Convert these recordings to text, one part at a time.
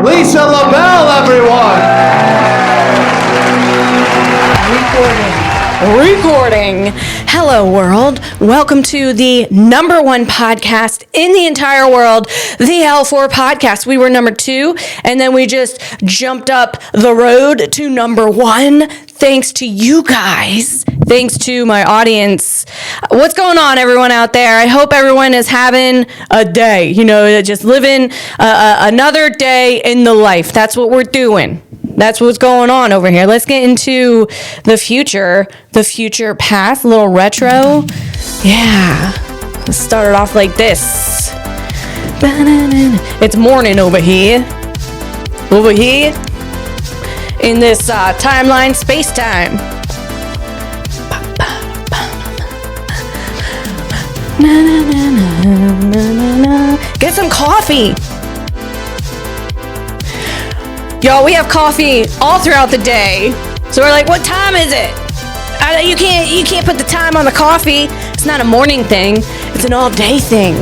Lisa LaBelle, everyone. Recording. Hello, world. Welcome to the number one podcast in the entire world, the L4 podcast. We were number 2, and then we just jumped up the road to number 1. Thanks to you guys. Thanks to my audience. What's going on, everyone out there? I hope everyone is having a day. You know, just living another day in the life. That's what we're doing. That's what's going on over here. Let's get into the future past, a little retro. Yeah. Let's start it off like this. It's morning over here. In this timeline, space-time. Get some coffee. Y'all, we have coffee all throughout the day. So we're like, what time is it? You can't put the time on the coffee. It's not a morning thing. It's an all-day thing.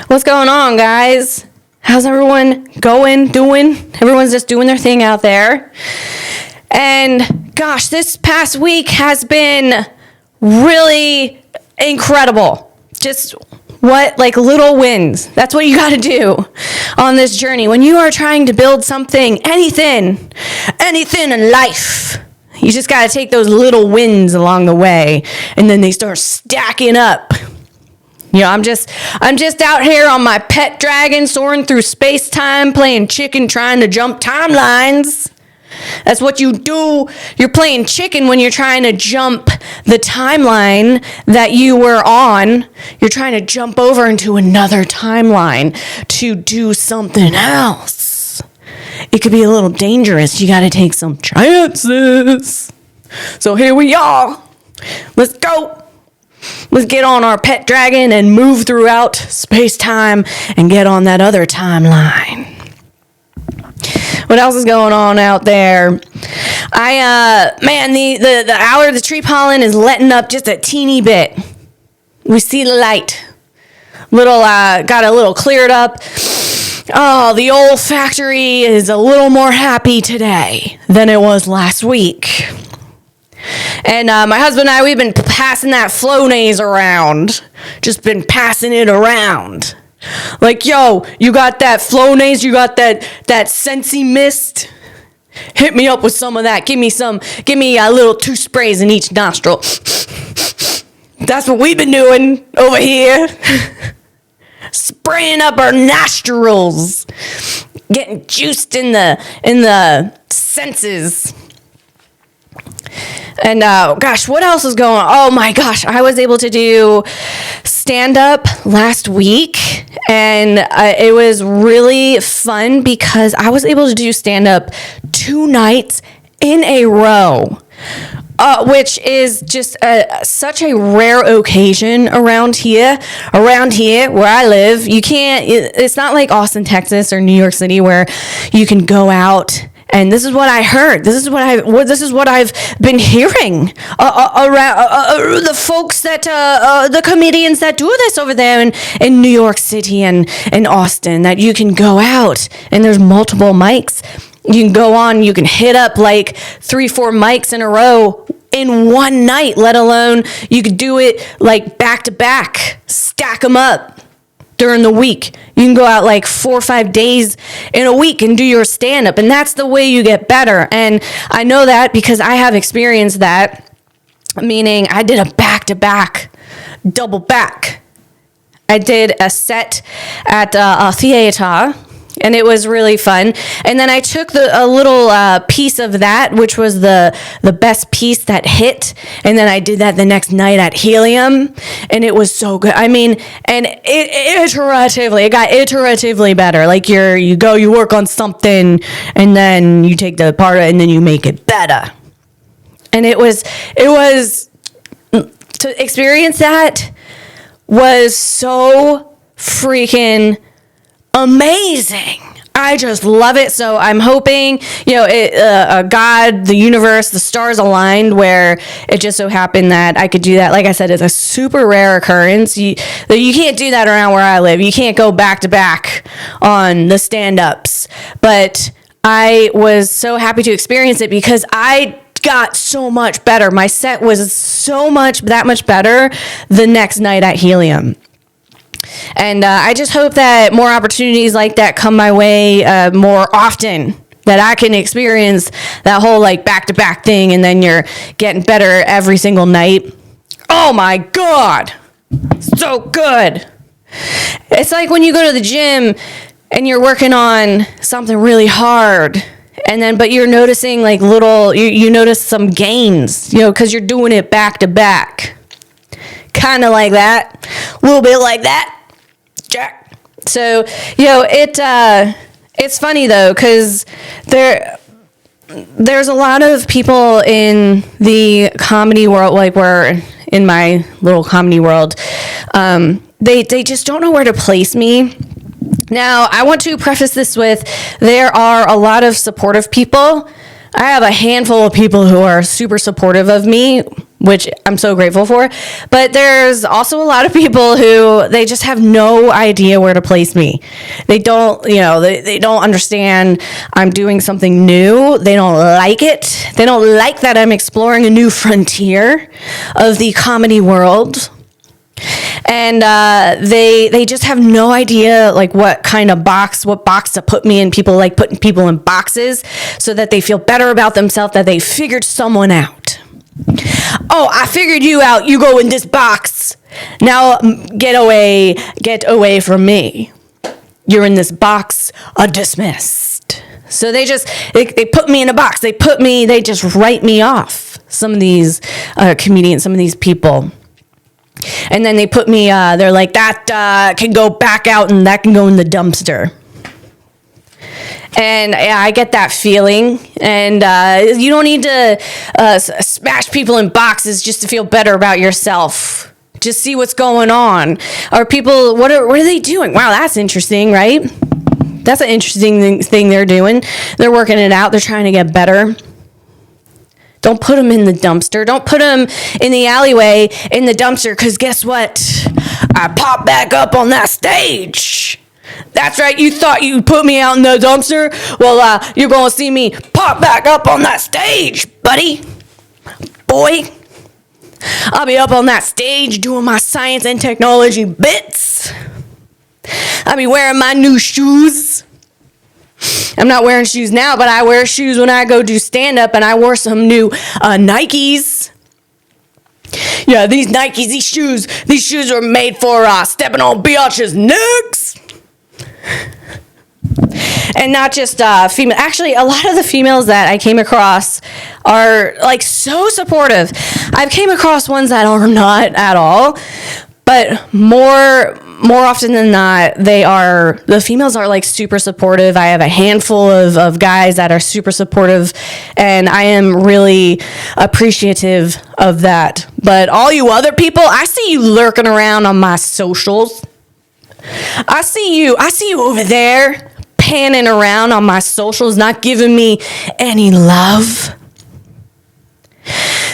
What's going on, guys? How's everyone doing? Everyone's just doing their thing out there. And gosh, this past week has been really incredible. Just little wins. That's what you got to do on this journey. When you are trying to build something, anything in life, you just got to take those little wins along the way, and then they start stacking up. You know, I'm just out here on my pet dragon, soaring through space-time, playing chicken, trying to jump timelines. That's what you do. You're playing chicken when you're trying to jump the timeline that you were on. You're trying to jump over into another timeline to do something else. It could be a little dangerous. You got to take some chances. So here we are. Let's go. Let's get on our pet dragon and move throughout space-time and get on that other timeline. What else is going on out there? The hour of the tree pollen is letting up just a teeny bit. We see the light. Got a little cleared up. Oh, the olfactory is a little more happy today than it was last week. And my husband and I, we've been passing that Flonase around. Just been passing it around. Like, yo, you got that Flonase? You got that Scentsy mist? Hit me up with some of that. Give me a little 2 sprays in each nostril. That's what we've been doing over here. Spraying up our nostrils. Getting juiced in the senses. And gosh, what else is going on? Oh my gosh, I was able to do stand-up last week, and it was really fun because I was able to do stand-up 2 nights in a row, which is just such a rare occasion around here where I live. It's not like Austin, Texas, or New York City where you can go out. And this is what I heard. This is what I've been hearing around the folks that the comedians that do this over there in New York City and in Austin. That you can go out and there's multiple mics. You can go on. You can hit up like 3-4 mics in a row in one night. Let alone you could do it like back to back. Stack them up. During the week, you can go out like 4 or 5 days in a week and do your stand-up, and that's the way you get better. And I know that because I have experienced that, meaning I did a back-to-back, double back. I did a set at a theater, and it was really fun. And then I took a little piece of that, which was the best piece that hit, and then I did that the next night at Helium, and it was so good. I mean, and it got iteratively better. Like you work on something, and then you take the part, and then you make it better. And it was to experience that was so freaking amazing. I just love it. So I'm hoping, God, the universe, the stars aligned where it just so happened that I could do that. Like I said, it's a super rare occurrence. You can't do that around where I live. You can't go back to back on the stand-ups. But I was so happy to experience it because I got so much better. My set was that much better the next night at Helium. And I just hope that more opportunities like that come my way more often, that I can experience that whole like back-to-back thing, and then you're getting better every single night. Oh my God, so good. It's like when you go to the gym and you're working on something really hard, and then but you're noticing like you notice some gains, because you're doing it back-to-back. Kind of like that, a little bit like that. Jack. So, it's funny though, because there's a lot of people in the comedy world, like we're in my little comedy world, they just don't know where to place me. Now, I want to preface this with, there are a lot of supportive people. I have a handful of people who are super supportive of me, which I'm so grateful for. But there's also a lot of people who they just have no idea where to place me. They don't, they don't understand I'm doing something new. They don't like it. They don't like that I'm exploring a new frontier of the comedy world. And they just have no idea like what box to put me in. People like putting people in boxes so that they feel better about themselves, that they figured someone out. Oh, I figured you out. You go in this box. Now get away from me. You're in this box, dismissed. So they put me in a box. They just write me off. Some of these comedians, some of these people. And then they put me, they're like, that can go back out and that can go in the dumpster. And yeah, I get that feeling. And you don't need to smash people in boxes just to feel better about yourself. Just see what's going on. Are people, what are they doing? Wow, that's interesting, right? That's an interesting thing they're doing. They're working it out. They're trying to get better. Don't put them in the dumpster. Don't put them in the alleyway in the dumpster, because guess what? I pop back up on that stage. That's right. You thought you put me out in the dumpster? Well, you're going to see me pop back up on that stage, buddy. Boy. I'll be up on that stage doing my science and technology bits. I'll be wearing my new shoes. I'm not wearing shoes now, but I wear shoes when I go do stand-up, and I wore some new Nikes. Yeah, these Nikes, these shoes are made for stepping on biatches' necks. And not just female. Actually, a lot of the females that I came across are like so supportive. I've came across ones that are not at all, but more often than not, the females are like super supportive. I have a handful of guys that are super supportive, and I am really appreciative of that. But all you other people, I see you lurking around on my socials. I see you over there panning around on my socials, not giving me any love.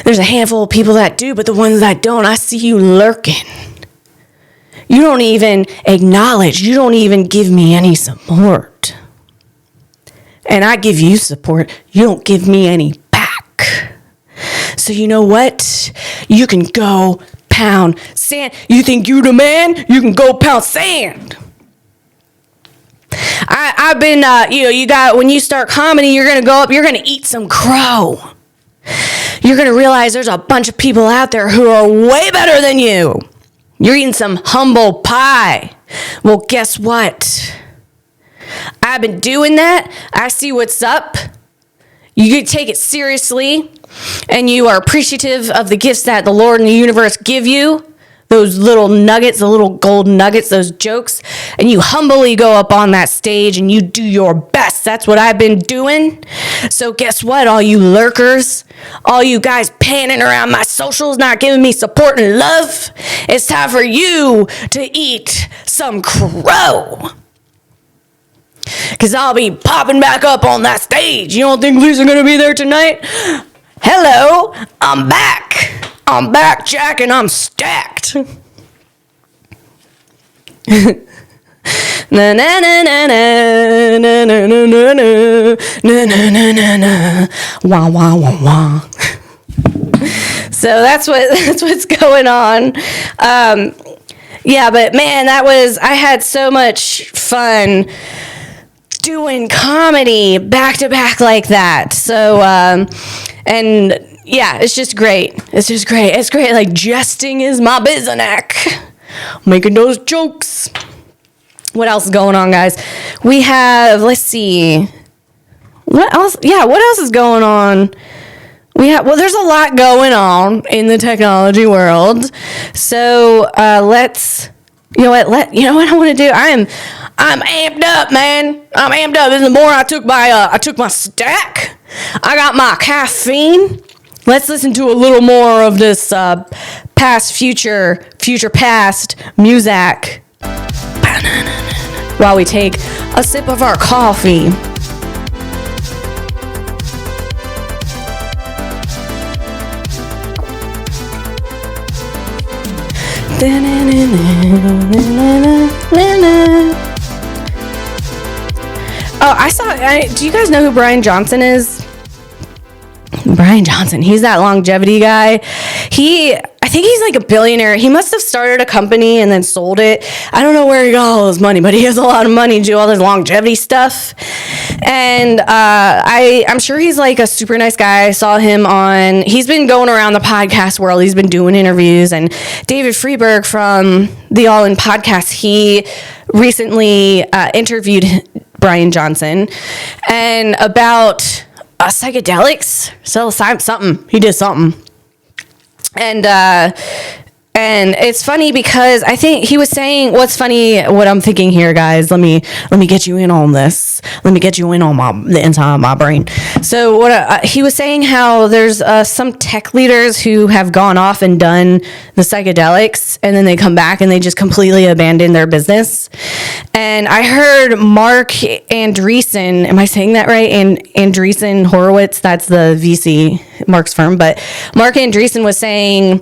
There's a handful of people that do, but the ones that don't, I see you lurking. You don't even acknowledge. You don't even give me any support. And I give you support. You don't give me any back. So you know what? You can go pound sand. You think you the man? You can go pound sand. I've been, when you start comedy, you're going to go up, you're going to eat some crow. You're going to realize there's a bunch of people out there who are way better than you. You're eating some humble pie. Well, guess what? I've been doing that. I see what's up. You take it seriously, and you are appreciative of the gifts that the Lord and the universe give you. Those little nuggets, the little gold nuggets, those jokes, and you humbly go up on that stage and you do your best. That's what I've been doing. So guess what, all you lurkers, all you guys panning around my socials, not giving me support and love, it's time for you to eat some crow. Because I'll be popping back up on that stage. You don't think Lisa's going to be there tonight? Hello, I'm back. I'm back, Jack, and I'm stacked. Na na na na na na na na na na na na na wah wah wah wah. So that's what's going on. Yeah, but man, I had so much fun doing comedy back to back like that. So and yeah, it's just great. It's great. Like, jesting is my business. Making those jokes. What else is going on, guys? We have, let's see. What else? Yeah, what else is going on? There's a lot going on in the technology world. So you know what I want to do? I'm amped up, man. I'm amped up. In the morning, I took my stack. I got my caffeine. Let's listen to a little more of this past, future past music while we take a sip of our coffee. Oh, do you guys know who Brian Johnson is? Brian Johnson, he's that longevity guy. I think he's like a billionaire. He must have started a company and then sold it. I don't know where he got all his money, but he has a lot of money to do all this longevity stuff. And I'm sure he's like a super nice guy. I saw him he's been going around the podcast world. He's been doing interviews. And David Freeberg from the All In podcast, he recently interviewed Brian Johnson and about psychedelics. So something. He did something. And it's funny because I think he was saying, what I'm thinking here, guys, let me get you in on this. Let me get you in on the inside of my brain. So what he was saying, how there's some tech leaders who have gone off and done the psychedelics, and then they come back and they just completely abandon their business. And I heard Mark Andreessen, am I saying that right? Andreessen Horowitz, that's the VC, Mark's firm, but Mark Andreessen was saying,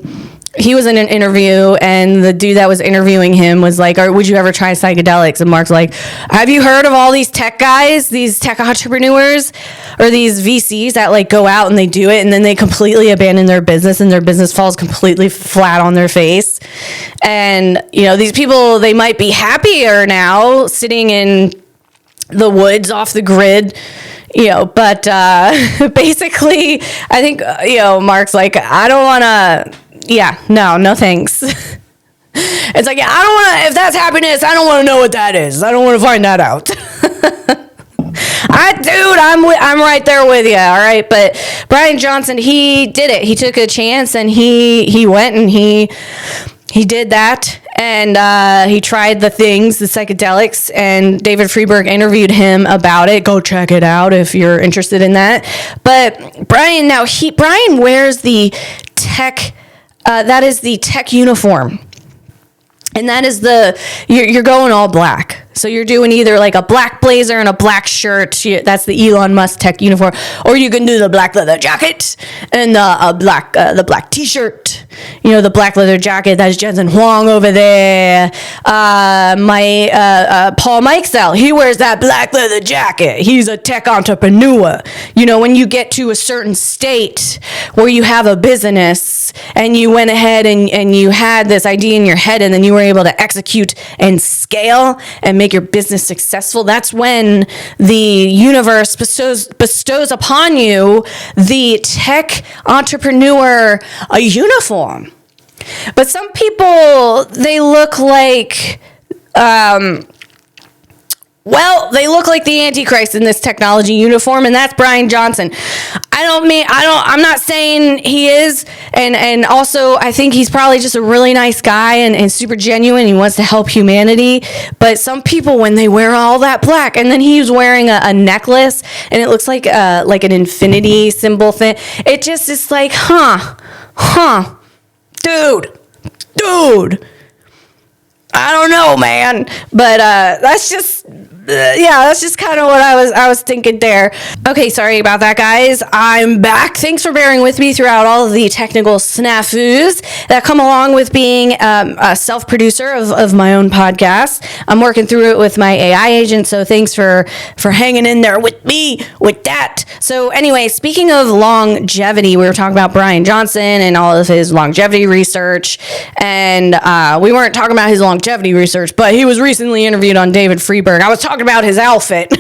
he was in an interview, and the dude that was interviewing him was like, would you ever try psychedelics? And Mark's like, have you heard of all these tech guys, these tech entrepreneurs, or these VCs that like go out and they do it, and then they completely abandon their business, and their business falls completely flat on their face. And, these people, they might be happier now sitting in the woods off the grid, but basically, I think, Mark's like, I don't want to... Yeah, no thanks. It's like, I don't want to, if that's happiness, I don't want to know what that is. I don't want to find that out. I'm right there with you, all right? But Brian Johnson, he did it. He took a chance, and he went and he did that, and he tried the psychedelics, and David Freeberg interviewed him about it. Go check it out if you're interested in that. But Brian wears the tech... that is the tech uniform. And that is you're going all black. So you're doing either like a black blazer and a black shirt. That's the Elon Musk tech uniform. Or you can do the black leather jacket and the black t-shirt. The black leather jacket. That's Jensen Huang over there. Paul Mikesell, he wears that black leather jacket. He's a tech entrepreneur. When you get to a certain state where you have a business and you went ahead and you had this idea in your head, and then you were able to execute and scale and make your business successful, that's when the universe bestows upon you the tech entrepreneur uniform. But some people, they look like they look like the Antichrist in this technology uniform, and that's Brian Johnson. I'm not saying he is, and also I think he's probably just a really nice guy and super genuine. He wants to help humanity. But some people, when they wear all that black, and then he was wearing a necklace, and it looks like an infinity symbol thing. It just is like, dude. I don't know, man, but that's yeah, that's just kind of what I was thinking there. Okay, sorry about that, guys. I'm back. Thanks for bearing with me throughout all of the technical snafus that come along with being a self-producer of my own podcast. I'm working through it with my AI agent, so thanks for hanging in there with me with that. So anyway, speaking of longevity, we were talking about Brian Johnson and all of his longevity research, and we weren't talking about his longevity research, but he was recently interviewed on David Freeberg. I was talking about his outfit.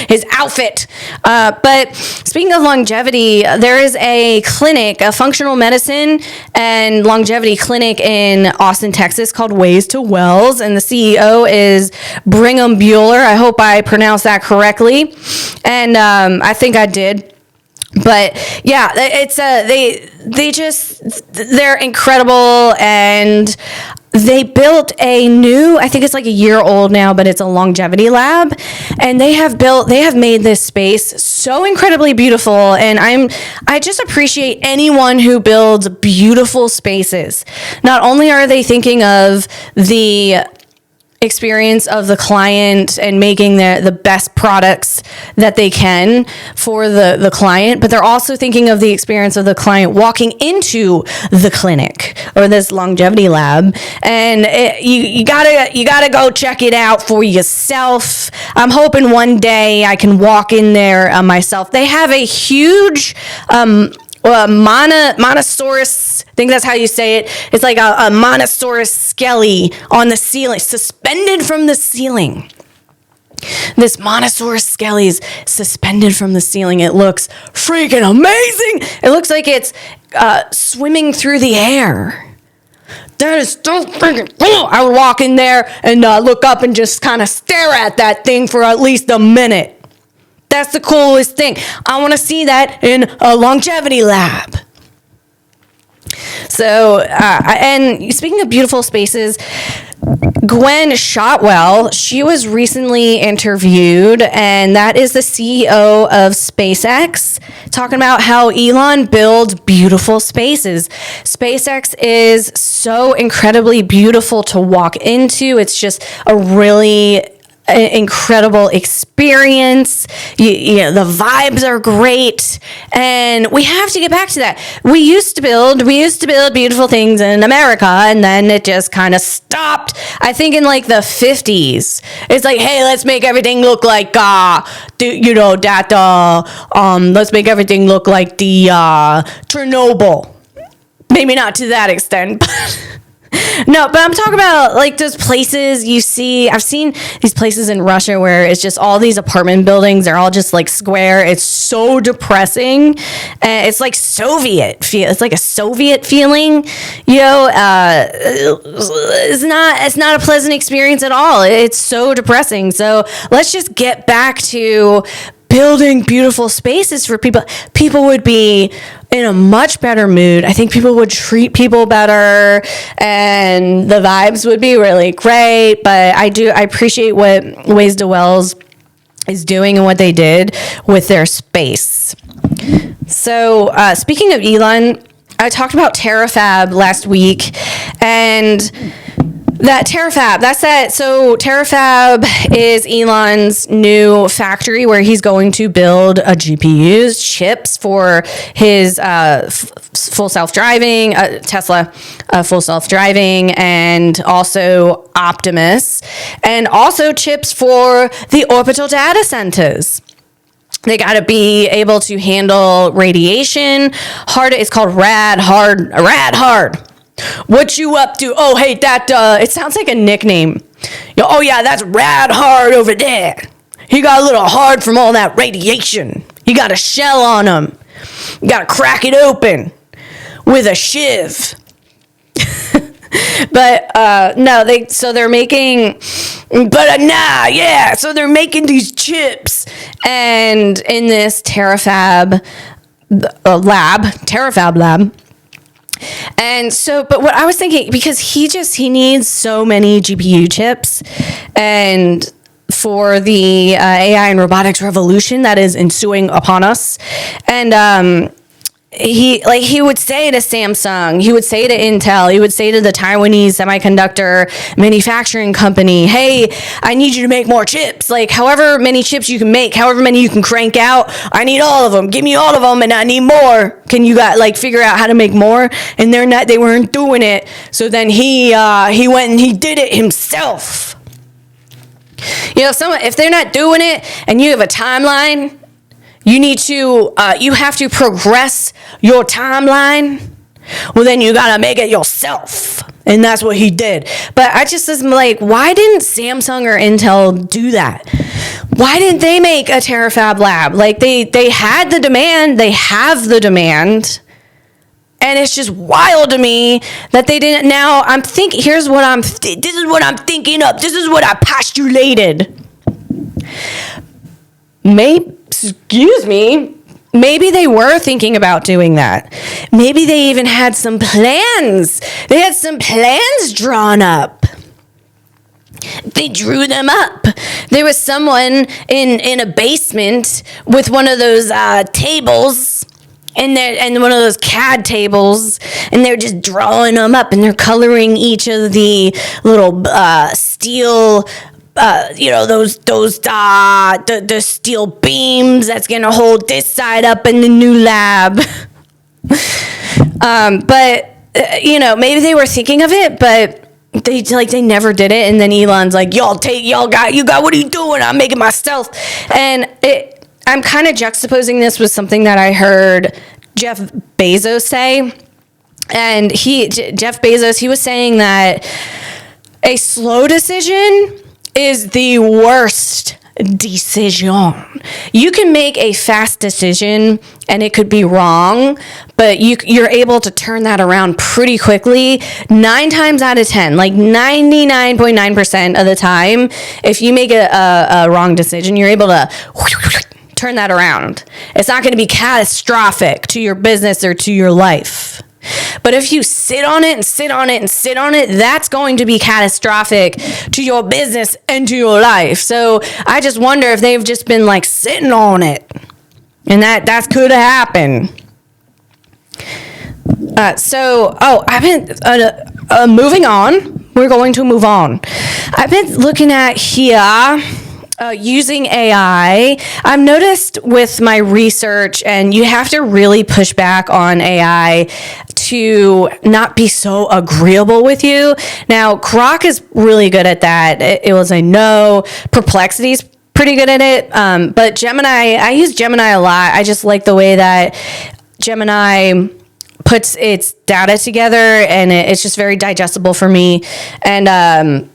His outfit. But speaking of longevity, there is a clinic, a functional medicine and longevity clinic in Austin, Texas called Ways to Wells. And the CEO is Brigham Bueller. I hope I pronounced that correctly. And I think I did. But yeah, it's they're incredible, and they built a new, I think it's like a year old now, but it's a longevity lab, and they have made this space so incredibly beautiful. And I just appreciate anyone who builds beautiful spaces. Not only are they thinking of the experience of the client and making the best products that they can for the client, but they're also thinking of the experience of the client walking into the clinic or this longevity lab. And you gotta go check it out for yourself. I'm hoping one day I can walk in there myself. They have a huge Monosaurus, I think that's how you say it. It's like a Monosaurus skelly on the ceiling, suspended from the ceiling. This Monosaurus skelly is suspended from the ceiling. It looks freaking amazing. It looks like it's swimming through the air. That is so freaking cool. I would walk in there and look up and just kind of stare at that thing for at least a minute. That's the coolest thing. I want to see that in a longevity lab. So, and speaking of beautiful spaces, Gwen Shotwell, she was recently interviewed, and that is the CEO of SpaceX, talking about how Elon builds beautiful spaces. SpaceX is so incredibly beautiful to walk into. It's just a really incredible experience. You know, the vibes are great, and we have to get back to that. We used to build beautiful things in America, and then it just kind of stopped. I think in like the 50s, it's like, hey, let's make everything look like let's make everything look like the Chernobyl. Maybe not to that extent, but no, but I'm talking about like those places you see. I've seen these places in Russia where it's just all these apartment buildings. They're all just like square. It's so depressing. It's like Soviet feel. It's like a Soviet feeling. You know, it's not a pleasant experience at all. It's so depressing. So let's just get back to building beautiful spaces for people. People would be in a much better mood. I think people would treat people better, and the vibes would be really great. But I appreciate what Ways to Wells is doing and what they did with their space. So speaking of Elon, I talked about Terafab last week, and that Terafab, so Terafab is Elon's new factory where he's going to build GPUs, chips for his full self-driving, Tesla full self-driving, and also Optimus, and also chips for the orbital data centers. They got to be able to handle radiation. It's called rad hard. What you up to? Oh, hey, it sounds like a nickname. Oh, yeah, that's rad hard over there. He got a little hard from all that radiation. He got a shell on him. You got to crack it open with a shiv. But, no, they're making these chips. And in this Terafab lab. And so, but what I was thinking, because he needs so many GPU chips, and for the AI and robotics revolution that is ensuing upon us, and he would say to Samsung, he would say to Intel, he would say to the Taiwanese semiconductor manufacturing company, hey, I need you to make more chips. Like, however many chips you can make, however many you can crank out, I need all of them. Give me all of them, and I need more. Can you guys figure out how to make more? And they weren't doing it. So then he went and he did it himself. If they're not doing it and you have a timeline, you have to progress your timeline. Well, then you gotta make it yourself. And that's what he did. But I just was like, why didn't Samsung or Intel do that? Why didn't they make a terafab lab? They had the demand, they have the demand. And it's just wild to me that they didn't. Now this is what I'm thinking up. This is what I postulated. Maybe they were thinking about doing that. Maybe they even had some plans. They had some plans drawn up. They drew them up. There was someone in a basement with one of those tables, and one of those CAD tables, and they're just drawing them up, and they're coloring each of the little steel. The steel beams that's gonna hold this side up in the new lab. Maybe they were thinking of it, but they never did it. And then Elon's like, you got, what are you doing? I'm making myself. And I'm kind of juxtaposing this with something that I heard Jeff Bezos say. And Jeff Bezos, he was saying that a slow decision is the worst decision. You can make a fast decision and it could be wrong, but you're able to turn that around pretty quickly. 9 times out of 10, 99.9% of the time, if you make a wrong decision, you're able to turn that around. It's not going to be catastrophic to your business or to your life. But if you sit on it and sit on it and sit on it, that's going to be catastrophic to your business and to your life. So I just wonder if they've just been sitting on it, and that could happen. I've been moving on. We're going to move on. I've been looking at here. Using AI, I've noticed with my research, and you have to really push back on AI to not be so agreeable with you. Now, Grok is really good at that. It will say no. Perplexity's pretty good at it. But Gemini, I use Gemini a lot. I just like the way that Gemini puts its data together, and it's just very digestible for me. And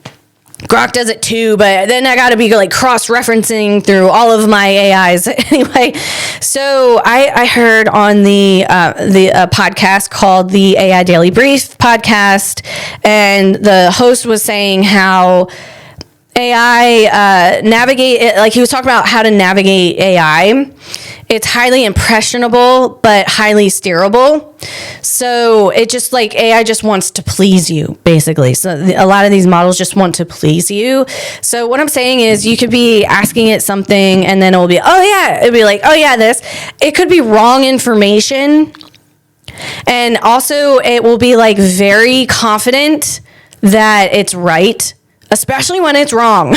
Grok does it too, but then I got to be cross-referencing through all of my AIs anyway. So I heard on the podcast called the AI Daily Brief podcast, and the host was saying how AI he was talking about how to navigate AI. It's highly impressionable, but highly steerable. So it just AI just wants to please you, basically. So a lot of these models just want to please you. So what I'm saying is you could be asking it something, and then it'll be, it'll be this. It could be wrong information. And also it will be very confident that it's right, especially when it's wrong.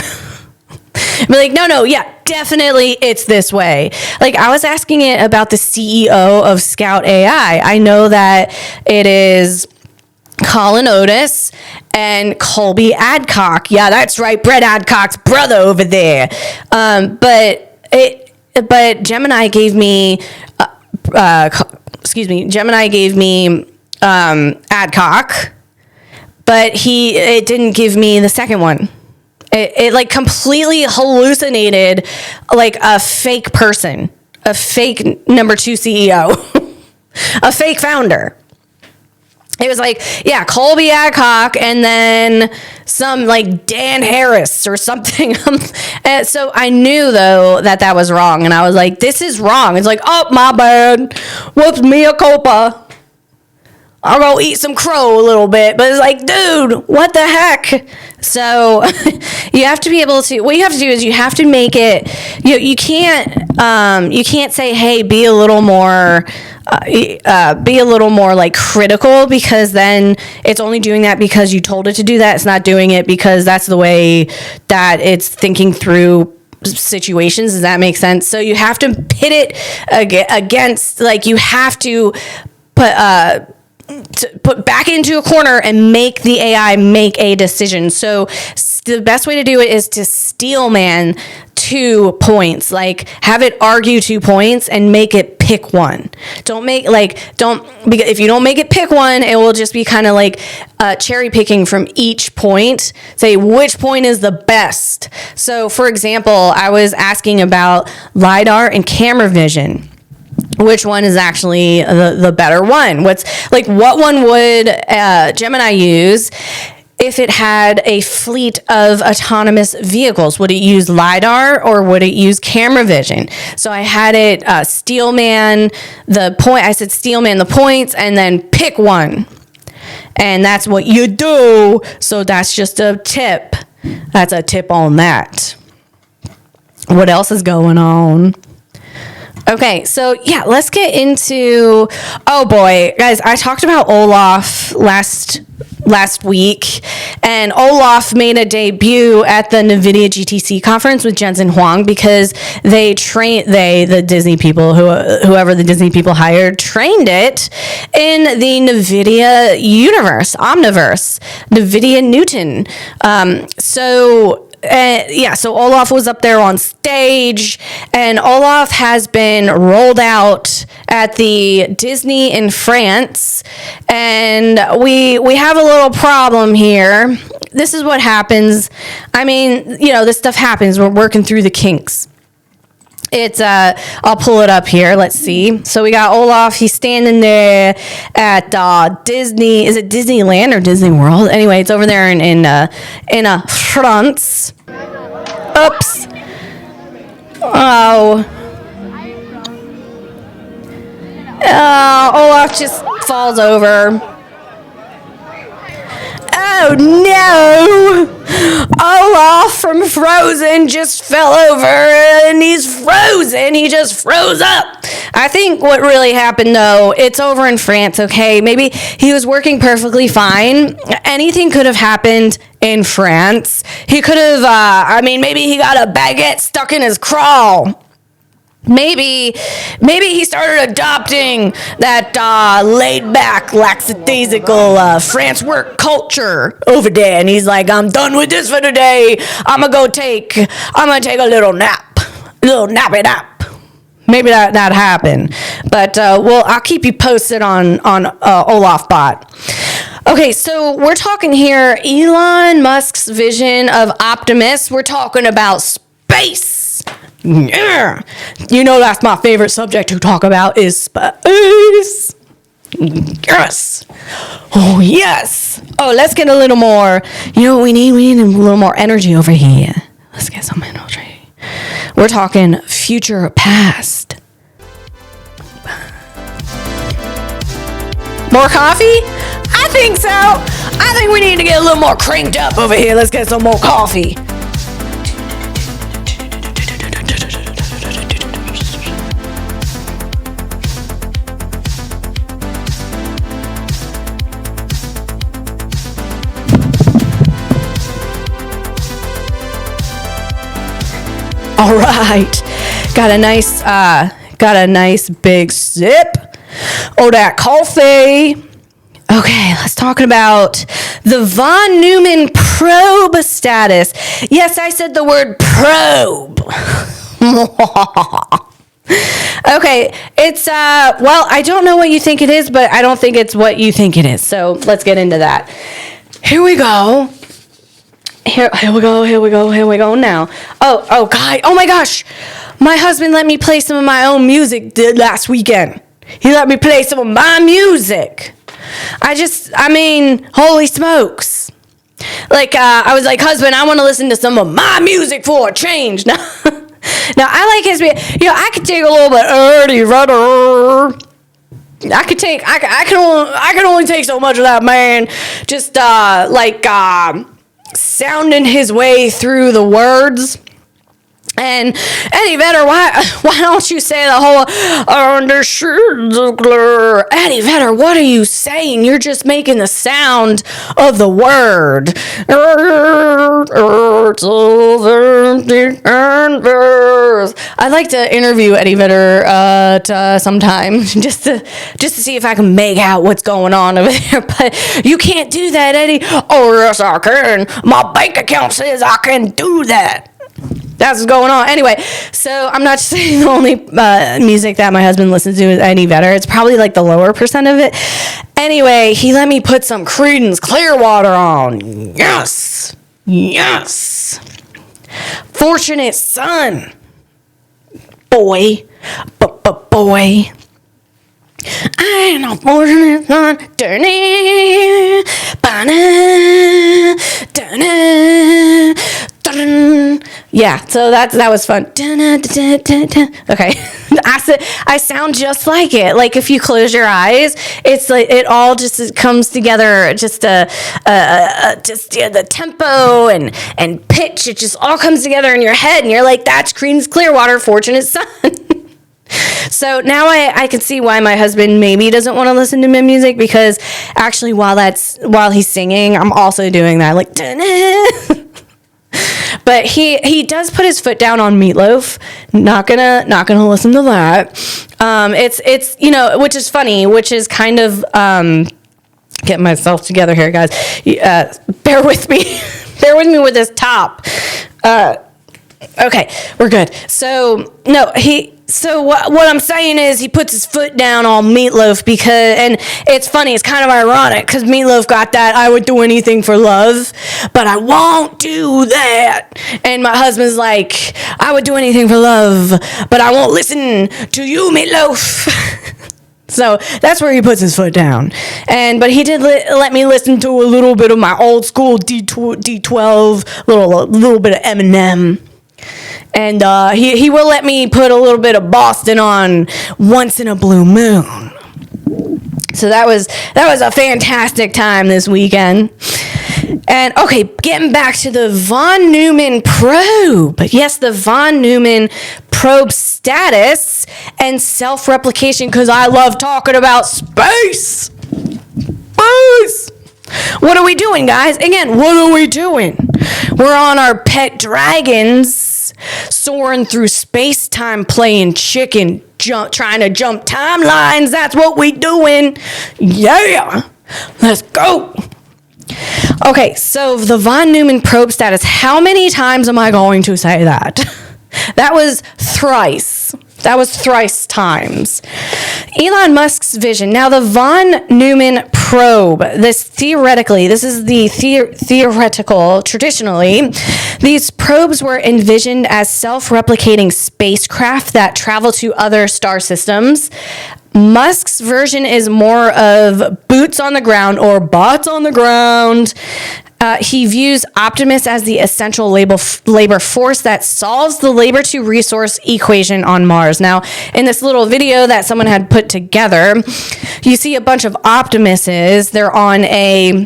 Be no, yeah, definitely it's this way. I was asking it about the CEO of Scout AI. I know that it is Colin Otis and Colby Adcock. Yeah, that's right, Brett Adcock's brother over there. But Gemini gave me, Gemini gave me Adcock, but it didn't give me the second one. It completely hallucinated a fake person, a fake number 2 CEO, a fake founder. It was Colby Adcock and then some Dan Harris or something. And so I knew though that was wrong, and I was this is wrong. It's oh, my bad. Whoops, mea culpa. I'll go eat some crow a little bit. But it's dude, what the heck? So you have to be able to, what you have to do is you have to make it, you can't say, hey, be a little more like critical, because then it's only doing that because you told it to do that. It's not doing it because that's the way that it's thinking through situations. Does that make sense? So you have to pit it against, like, you have to put back into a corner and make the AI make a decision. So the best way to do it is to steel man 2 points, like have it argue 2 points and make it pick one. Because if you don't make it pick one, it will just be kind of like cherry picking from each point, say which point is the best. So for example, I was asking about LiDAR and camera vision. Which one is actually the better one? What one would Gemini use if it had a fleet of autonomous vehicles? Would it use LiDAR or would it use camera vision? So I had it steelman the point. I said steelman the points and then pick one. And that's what you do. So that's just a tip. That's a tip on that. What else is going on? Okay, so yeah, let's get into, oh boy, guys, I talked about Olaf last week, and Olaf made a debut at the Nvidia GTC conference with Jensen Huang, because the Disney people, whoever the Disney people hired, trained it in the Nvidia universe, Omniverse, Nvidia Newton. So Olaf was up there on stage, and Olaf has been rolled out at the Disney in France, and we have a little problem here. This is what happens. I mean, this stuff happens. We're working through the kinks. It's I'll pull it up here. Let's see. So we got Olaf. He's standing there at Disney. Is it Disneyland or Disney World? Anyway, it's over there in France. Oops. Olaf just falls over. Oh no! Olaf from Frozen just fell over and he's frozen. He just froze up. I think what really happened, though, it's over in France, okay? Maybe he was working perfectly fine. Anything could have happened in France. He could have, maybe he got a baguette stuck in his craw. Maybe he started adopting that laid-back, lackadaisical France work culture over there, and he's like, I'm done with this for today. I'm gonna take a little nap, nappy nap. Maybe that happened, but I'll keep you posted on Olaf Bot. Okay, so we're talking here Elon Musk's vision of Optimus. We're talking about space. Yeah. That's my favorite subject to talk about is space. Yes. Oh, yes. Oh, let's get a little more, what we need? We need a little more energy over here. Let's get some energy. We're talking future past. More coffee? I think so. I think we need to get a little more cranked up over here. Let's get some more coffee. All right, got a nice big sip of that coffee. Okay, let's talk about the von Neumann probe status. Yes, I said the word probe. Okay, it's I don't know what you think it is, but I don't think it's what you think it is. So let's get into that. Here we go. Here we go now. Oh, God. Oh, my gosh. My husband let me play some of my own music last weekend. He let me play some of my music. Holy smokes. I was like, husband, I want to listen to some of my music for a change. Now I like his music. I could take a little bit early rudder. I can only take so much of that, man. Just, sounding his way through the words. And Eddie Vedder, why don't you say the whole Eddie Vedder, what are you saying? You're just making the sound of the word. I'd like to interview Eddie Vedder sometime just to see if I can make out what's going on over there. But you can't do that, Eddie. Oh, yes, I can. My bank account says I can do that. That's what's going on. Anyway, so I'm not saying the only music that my husband listens to is Eddie Vedder. It's probably like the lower percent of it. Anyway, he let me put some Creedence Clearwater on. Yes. Yes. Fortunate Son. Boy. Boy. I ain't no fortunate son. Yeah, so that was fun. Okay, I sound just like it. Like if you close your eyes, it's like it all just comes together. Just the tempo and pitch. It just all comes together in your head, and you're like, that's Creedence Clearwater, Fortunate Son. So now I can see why my husband maybe doesn't want to listen to my music, because actually while he's singing, I'm also doing that, like. But he does put his foot down on Meatloaf. Not gonna listen to that. It's which is funny, which is kind of getting myself together here, guys. Bear with me. Bear with me with this top. Okay, we're good. So what I'm saying is he puts his foot down on Meatloaf and it's funny, it's kind of ironic because Meatloaf got that I would do anything for love, but I won't do that. And my husband's like, I would do anything for love, but I won't listen to you, Meatloaf. So that's where he puts his foot down. But he did let me listen to a little bit of my old school D12, little bit of Eminem. And he will let me put a little bit of Boston on once in a blue moon. So that was a fantastic time this weekend. And okay, getting back to the von Neumann probe. Yes, the von Neumann probe status and self-replication, because I love talking about space. Space. What are we doing, guys? Again, what are we doing? We're on our pet dragons, soaring through space-time, playing chicken, trying to jump timelines. That's what we doing. Yeah, let's go. Okay, so the von Neumann probe status. How many times am I going to say that? That was thrice. That was thrice times. Elon Musk's vision. Now, the von Neumann probe, this is the theoretical, traditionally, these probes were envisioned as self-replicating spacecraft that travel to other star systems. Musk's version is more of boots on the ground or bots on the ground. He views Optimus as the essential labor force that solves the labor to resource equation on Mars. Now, in this little video that someone had put together, you see a bunch of Optimuses. They're on a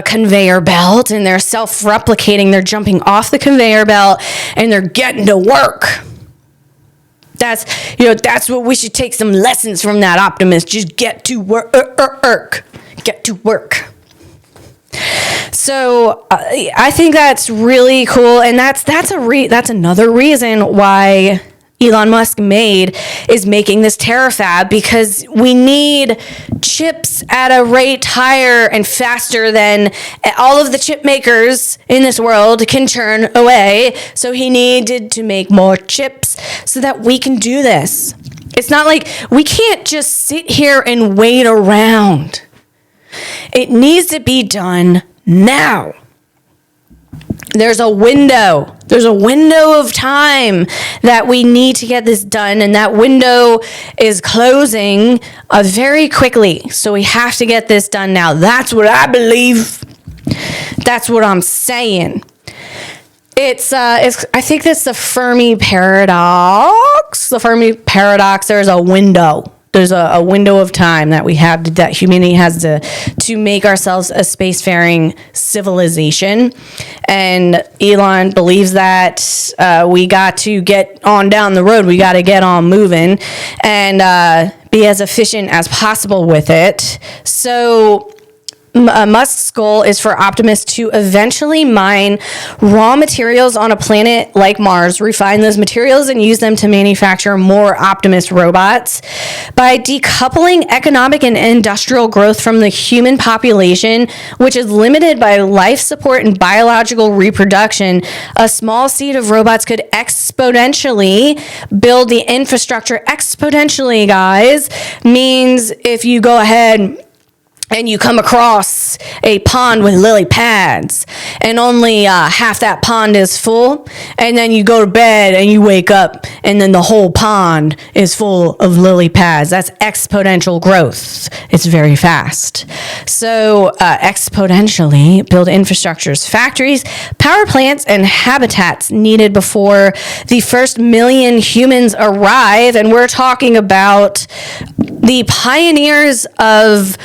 conveyor belt and they're self-replicating. They're jumping off the conveyor belt and they're getting to work. That's what we should take some lessons from that Optimus. Just get to work. Get to work. So I think that's really cool, and that's another reason why Elon Musk is making this terafab, because we need chips at a rate higher and faster than all of the chip makers in this world can churn away. So he needed to make more chips so that we can do this. It's not like we can't just sit here and wait around. It needs to be done now. There's a window of time that we need to get this done, and that window is closing very quickly. So we have to get this done now. That's what I believe. That's what I'm saying. I think that's the Fermi paradox. The Fermi paradox, there's a window. there's a window of time that we have, that humanity has to make ourselves a spacefaring civilization. And Elon believes that we got to get on down the road. We got to get on moving and be as efficient as possible with it. So Musk's goal is for Optimus to eventually mine raw materials on a planet like Mars, refine those materials, and use them to manufacture more Optimus robots. By decoupling economic and industrial growth from the human population, which is limited by life support and biological reproduction, a small seed of robots could exponentially build the infrastructure. Exponentially, guys, means if you go ahead and you come across a pond with lily pads, and only half that pond is full, and then you go to bed and you wake up, and then the whole pond is full of lily pads. That's exponential growth. It's very fast. So exponentially build infrastructures, factories, power plants, and habitats needed before the first million humans arrive. And we're talking about the pioneers of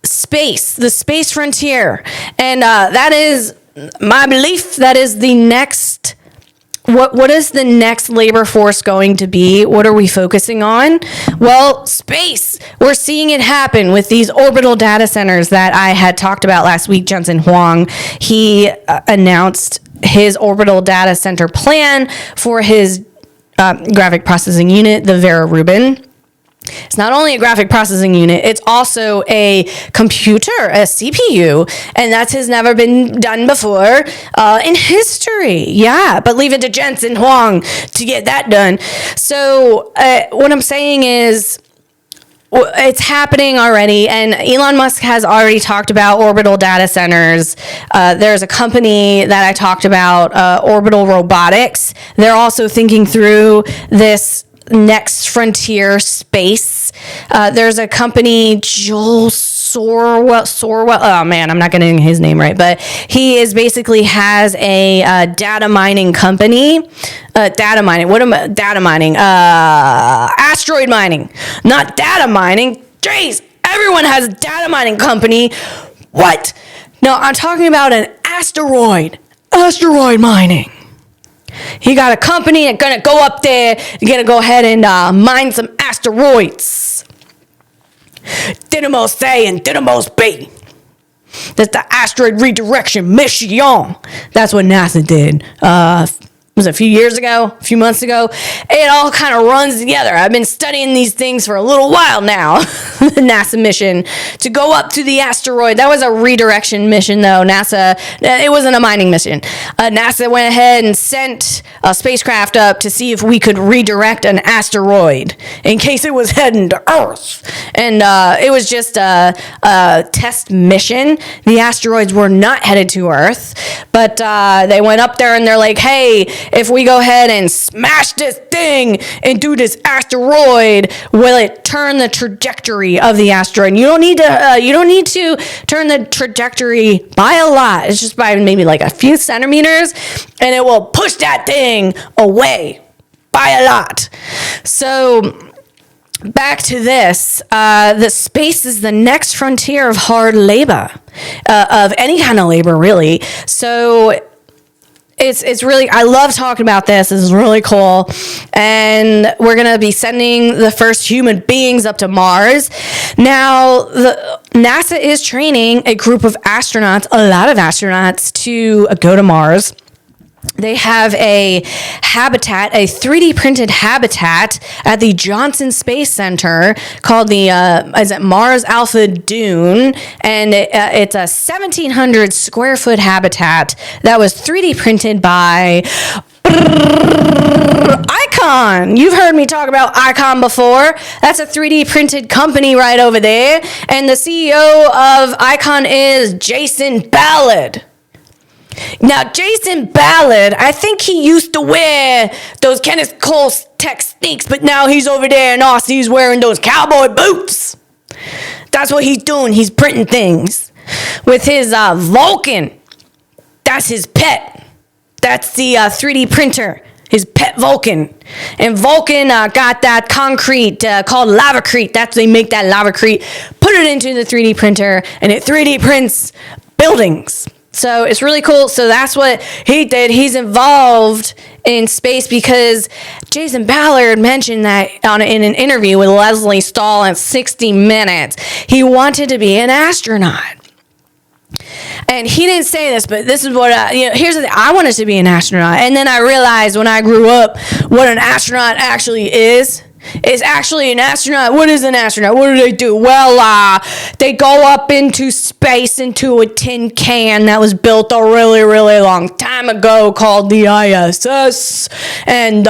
space, the space frontier. And that is my belief. That is the next, what is the next labor force going to be? What are we focusing on? Well, space. We're seeing it happen with these orbital data centers that I had talked about last week. Jensen Huang, he announced his orbital data center plan for his graphic processing unit, the Vera Rubin. It's not only a graphic processing unit, it's also a computer, a CPU, and that has never been done before in history. Yeah, but leave it to Jensen Huang to get that done. So what I'm saying is, it's happening already, and Elon Musk has already talked about orbital data centers. There's a company that I talked about, Orbital Robotics. They're also thinking through this next frontier space. There's a company, Joel Sorwell. Oh man, I'm not getting his name right, but he is basically has a data mining company. Data mining. What am I? Data mining. Asteroid mining, not data mining. Jeez, everyone has a data mining company. What? No, I'm talking about an asteroid mining. He got a company that's gonna go up there. You're gonna go ahead and mine some asteroids. Dynamos A and Dynamos B. That's the asteroid redirection mission. That's what NASA did. Was it a few months ago? It all kind of runs together. I've been studying these things for a little while now. The NASA mission to go up to the asteroid. That was a redirection mission, though. It wasn't a mining mission. NASA went ahead and sent a spacecraft up to see if we could redirect an asteroid in case it was heading to Earth. And it was just a test mission. The asteroids were not headed to Earth, but they went up there and they're like, hey, if we go ahead and smash this thing into this asteroid, will it turn the trajectory of the asteroid? And you don't need to turn the trajectory by a lot. It's just by maybe like a few centimeters, and it will push that thing away by a lot. So back to this, the space is the next frontier of hard labor, of any kind of labor, really. So it's really, I love talking about this. This is really cool. And we're going to be sending the first human beings up to Mars. Now, NASA is training a group of astronauts, a lot of astronauts, to go to Mars. They have a habitat, a 3D printed habitat at the Johnson Space Center called the Mars Alpha Dune, and it's a 1,700 square foot habitat that was 3D printed by Icon. You've heard me talk about Icon before. That's a 3D printed company right over there, and the CEO of Icon is Jason Ballard. Now, Jason Ballard, I think he used to wear those Kenneth Cole tech sneaks, but now he's over there in Austin. He's wearing those cowboy boots. That's what he's doing. He's printing things with his Vulcan. That's his pet. That's the 3D printer. his pet Vulcan. And Vulcan got that concrete called lavacrete. They make that lavacrete, put it into the 3D printer, and it 3D prints buildings. So it's really cool. So that's what he did. He's involved in space because Jason Ballard mentioned that in an interview with Leslie Stahl at 60 Minutes. He wanted to be an astronaut. And he didn't say this, but this is what here's the thing. I wanted to be an astronaut. And then I realized when I grew up what an astronaut actually is. Is actually an astronaut. What is an astronaut? What do they do? Well, they go up into space into a tin can that was built a really, really long time ago called the ISS. And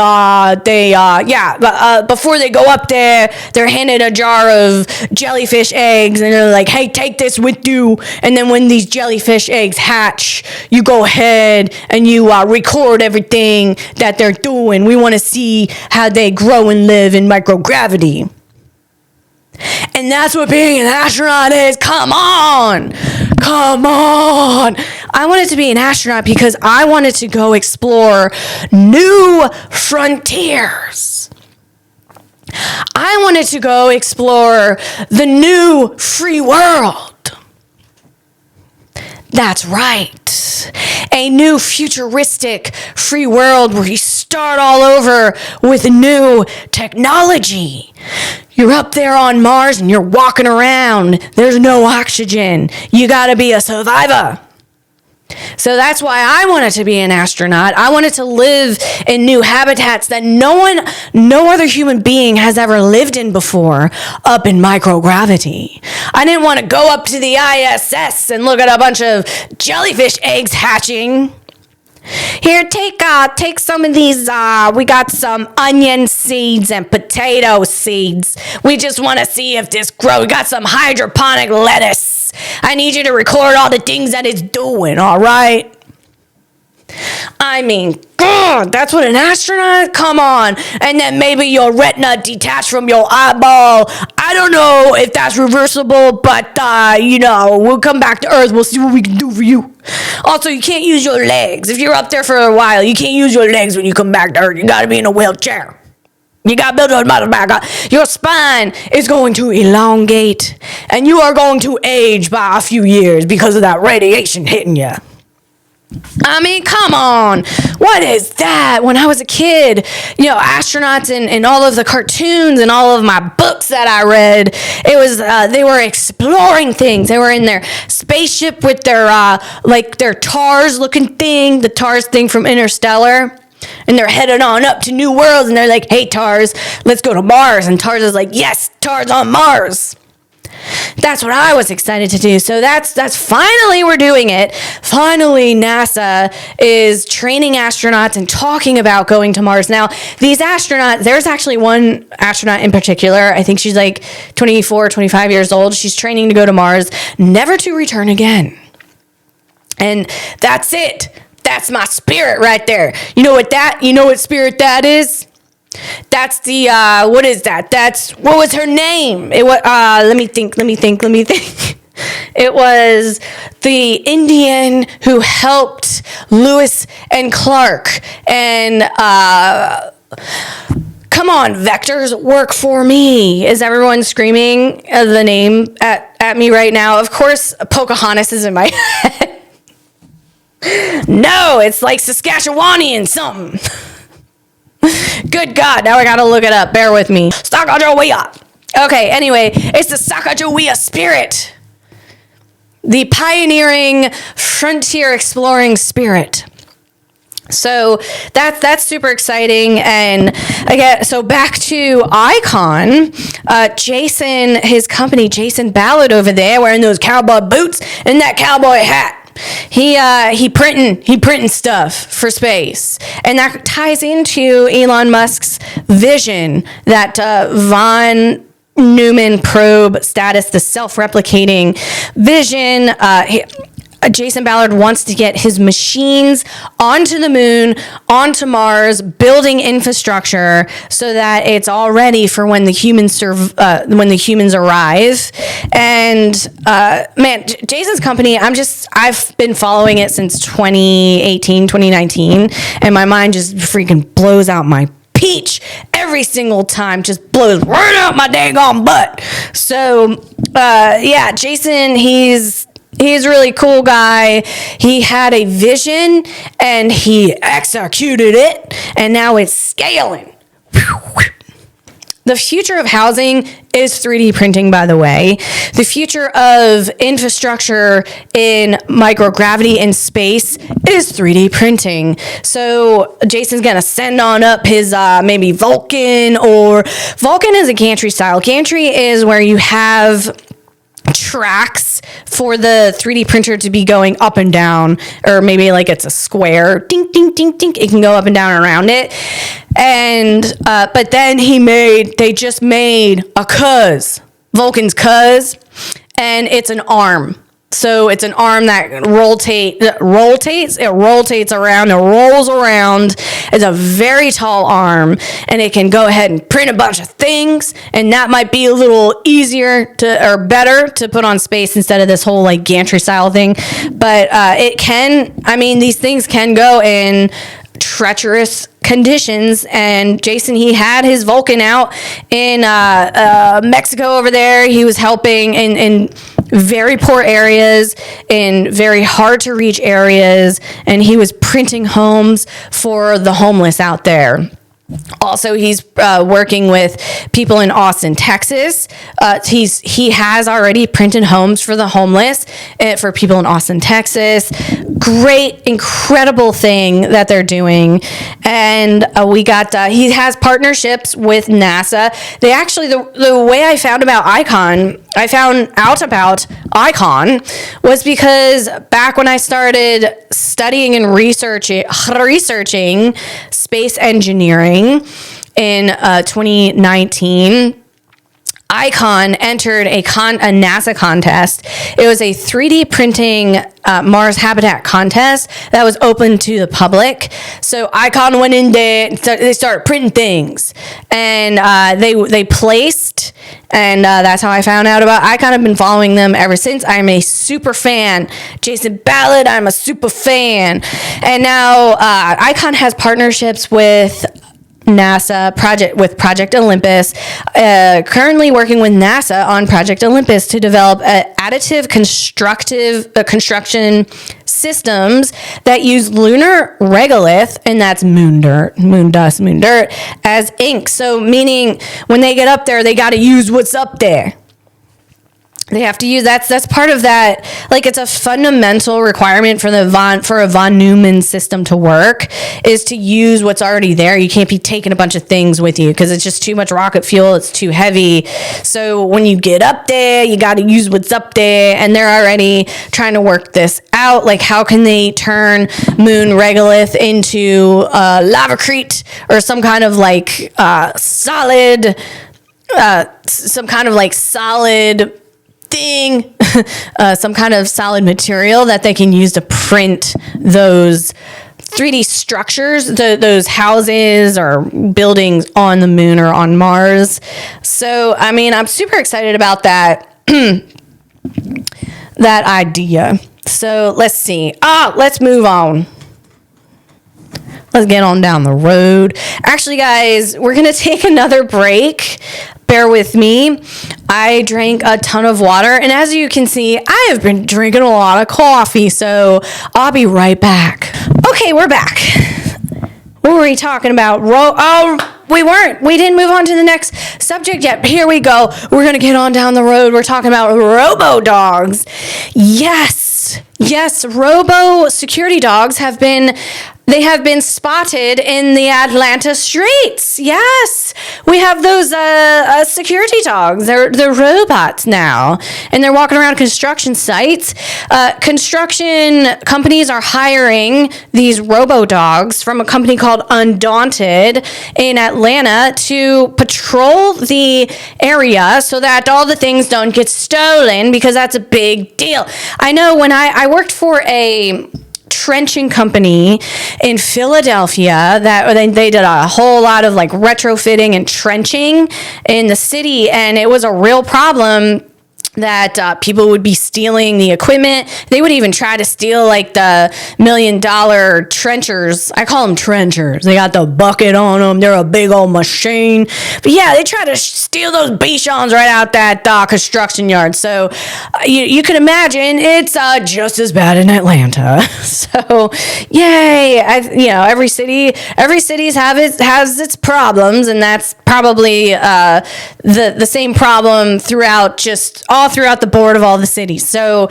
before they go up there, they're handed a jar of jellyfish eggs, and they're like, hey, take this with you. And then when these jellyfish eggs hatch, you go ahead and you record everything that they're doing. We want to see how they grow and live in microgravity. And that's what being an astronaut is. Come on. I wanted to be an astronaut because I wanted to go explore new frontiers. I wanted to go explore the new free world. That's right. A new futuristic free world where you start all over with new technology. You're up there on Mars and you're walking around. There's no oxygen. You gotta be a survivor. So that's why I wanted to be an astronaut. I wanted to live in new habitats that no other human being has ever lived in before, up in microgravity. I didn't want to go up to the ISS and look at a bunch of jellyfish eggs hatching. Here, take some of these. We got some onion seeds and potato seeds. We just want to see if this grows. We got some hydroponic lettuce. I need you to record all the things that it's doing, all right? I mean, God, that's what an astronaut? Come on. And then maybe your retina detached from your eyeball. I don't know if that's reversible, but, we'll come back to Earth. We'll see what we can do for you. Also, you can't use your legs. If you're up there for a while, you can't use your legs when you come back to Earth. You got to be in a wheelchair. You got to build your muscle back up. Your spine is going to elongate, and you are going to age by a few years because of that radiation hitting you. I mean, come on. What is that? When I was a kid, astronauts and all of the cartoons and all of my books that I read, it was, they were exploring things. They were in their spaceship with their TARS looking thing, the TARS thing from Interstellar. And they're headed on up to new worlds, and they're like, hey, TARS, let's go to Mars. And TARS is like, yes, TARS on Mars. That's what I was excited to do. So that's finally we're doing it. Finally, NASA is training astronauts and talking about going to Mars. Now, these astronauts, there's actually one astronaut in particular. I think she's like 24, 25 years old. She's training to go to Mars, never to return again. And that's it. That's my spirit right there. You know what spirit that is? That's the, what is that? What was her name? It was, let me think. It was the Indian who helped Lewis and Clark. And, come on, vectors, work for me. Is everyone screaming the name at me right now? Of course, Pocahontas is in my head. No, it's like Saskatchewanian something. Good God, now I gotta look it up. Bear with me. Sacagawea. Okay, anyway, it's the Sacagawea spirit. The pioneering, frontier exploring spirit. So that's super exciting. And again, so back to Icon, Jason, his company, Jason Ballard over there, wearing those cowboy boots and that cowboy hat. He printing stuff for space, and that ties into Elon Musk's vision that von Neumann probe status, the self-replicating vision. Jason Ballard wants to get his machines onto the moon, onto Mars, building infrastructure so that it's all ready for when the humans arrive. And man, Jason's company, I've been following it since 2018, 2019, and my mind just freaking blows out my peach every single time, just blows right out my dang on butt. So yeah, Jason, he's a really cool guy. He had a vision and he executed it, and now it's scaling. The future of housing is 3D printing, by the way. The future of infrastructure in microgravity and space is 3D printing. So Jason's going to send on up his maybe Vulcan, or Vulcan is a gantry style. Gantry is where you have tracks for the 3D printer to be going up and down, or maybe like it's a square, ding, ding, ding, ding. It can go up and down around it. And, but then they just made a Vulcan's cuz, and it's an arm. So it's an arm that rotates around, it rolls around. It's a very tall arm, and it can go ahead and print a bunch of things, and that might be a little easier or better to put on space instead of this whole like gantry style thing. But these things can go in treacherous conditions, and Jason, he had his Vulcan out in Mexico over there. He was helping in very poor areas, in very hard to reach areas, and he was printing homes for the homeless out there. Also, he's working with people in Austin, Texas. He has already printed homes for the homeless, for people in Austin, Texas. Great, incredible thing that they're doing. And he has partnerships with NASA. They actually, the way I found out about Icon was because back when I started studying and researching space engineering in 2019, Icon entered a NASA contest. It was a 3D printing Mars habitat contest that was open to the public. So Icon went in there and they started printing things, and they placed, and that's how I found out about Icon. I've been following them ever since. I'm a super fan. Jason Ballard, I'm a super fan. And now Icon has partnerships with NASA, Project Olympus, currently working with NASA on Project Olympus to develop additive construction systems that use lunar regolith, and that's moon dirt, as ink. So meaning when they get up there, they got to use what's up there. They have to use that's part of that. Like, it's a fundamental requirement for a von Neumann system to work, is to use what's already there. You can't be taking a bunch of things with you because it's just too much rocket fuel. It's too heavy. So when you get up there, you got to use what's up there, and they're already trying to work this out. Like, how can they turn moon regolith into lavacrete, or some kind of like solid thing, some kind of solid material that they can use to print those 3D structures, those houses or buildings on the moon or on Mars. So, I mean, I'm super excited about that, that idea. So let's see. Let's move on. Let's get on down the road. Actually, guys, we're going to take another break. Bear with me. I drank a ton of water, and as you can see, I have been drinking a lot of coffee, so I'll be right back. Okay, we're back. What were we talking about? We weren't. We didn't move on to the next subject yet. But here we go. We're going to get on down the road. We're talking about robodogs. Yes, robo security dogs have been They have been spotted in the Atlanta streets. Yes, we have those security dogs. They're robots now, and they're walking around construction sites. Construction companies are hiring these robodogs from a company called Undaunted in Atlanta to patrol the area so that all the things don't get stolen, because that's a big deal. I know when I worked for a trenching company in Philadelphia that they did a whole lot of like retrofitting and trenching in the city, and it was a real problem that people would be stealing the equipment. They would even try to steal like the $1 million trenchers. I call them trenchers. They got the bucket on them. They're a big old machine. But yeah, they try to steal those Bichons right out that construction yard. So you can imagine it's just as bad in Atlanta. So yay! Every city has its problems, and that's probably the same problem throughout the board of all the cities. So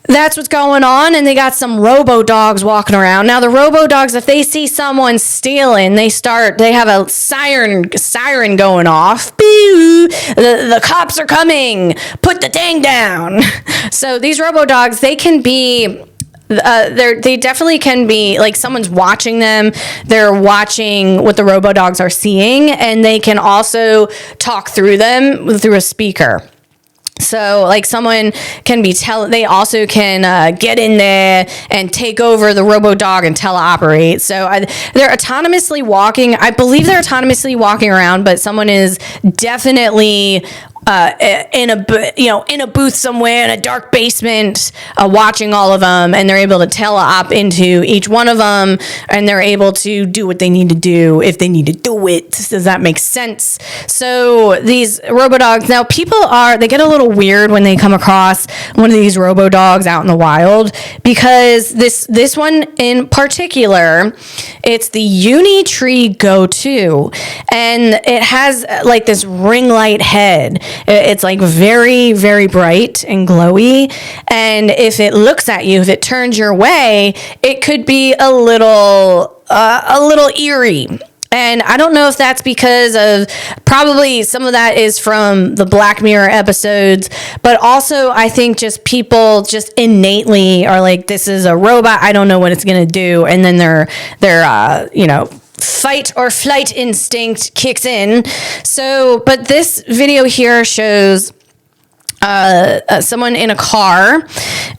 that's what's going on, and they got some robo-dogs walking around. Now, the robo-dogs, if they see someone stealing, they have a siren going off. Boo! The cops are coming. Put the thing down. So these robo-dogs, they can be... they definitely can be like someone's watching them. They're watching what the robodogs are seeing, and they can also talk through them through a speaker. So like someone can they also can get in there and take over the robodog and teleoperate. So they're autonomously walking. I believe they're autonomously walking around, but someone is definitely in a booth somewhere in a dark basement, watching all of them, and they're able to teleop into each one of them, and they're able to do what they need to do if they need to do it. Does that make sense? So these robodogs, now they get a little weird when they come across one of these robodogs out in the wild, because this one in particular, it's the Unitree Go 2, and it has like this ring light head. It's like very, very bright and glowy. And if it looks at you, if it turns your way, it could be a little eerie. And I don't know if that's because of, probably some of that is from the Black Mirror episodes, but also I think just people just innately are like, this is a robot, I don't know what it's going to do. And then their fight or flight instinct kicks in. So, but this video here shows someone in a car,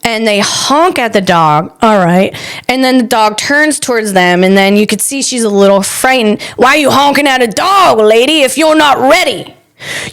and they honk at the dog. All right. And then the dog turns towards them, and then you could see she's a little frightened. Why are you honking at a dog, lady, if you're not ready?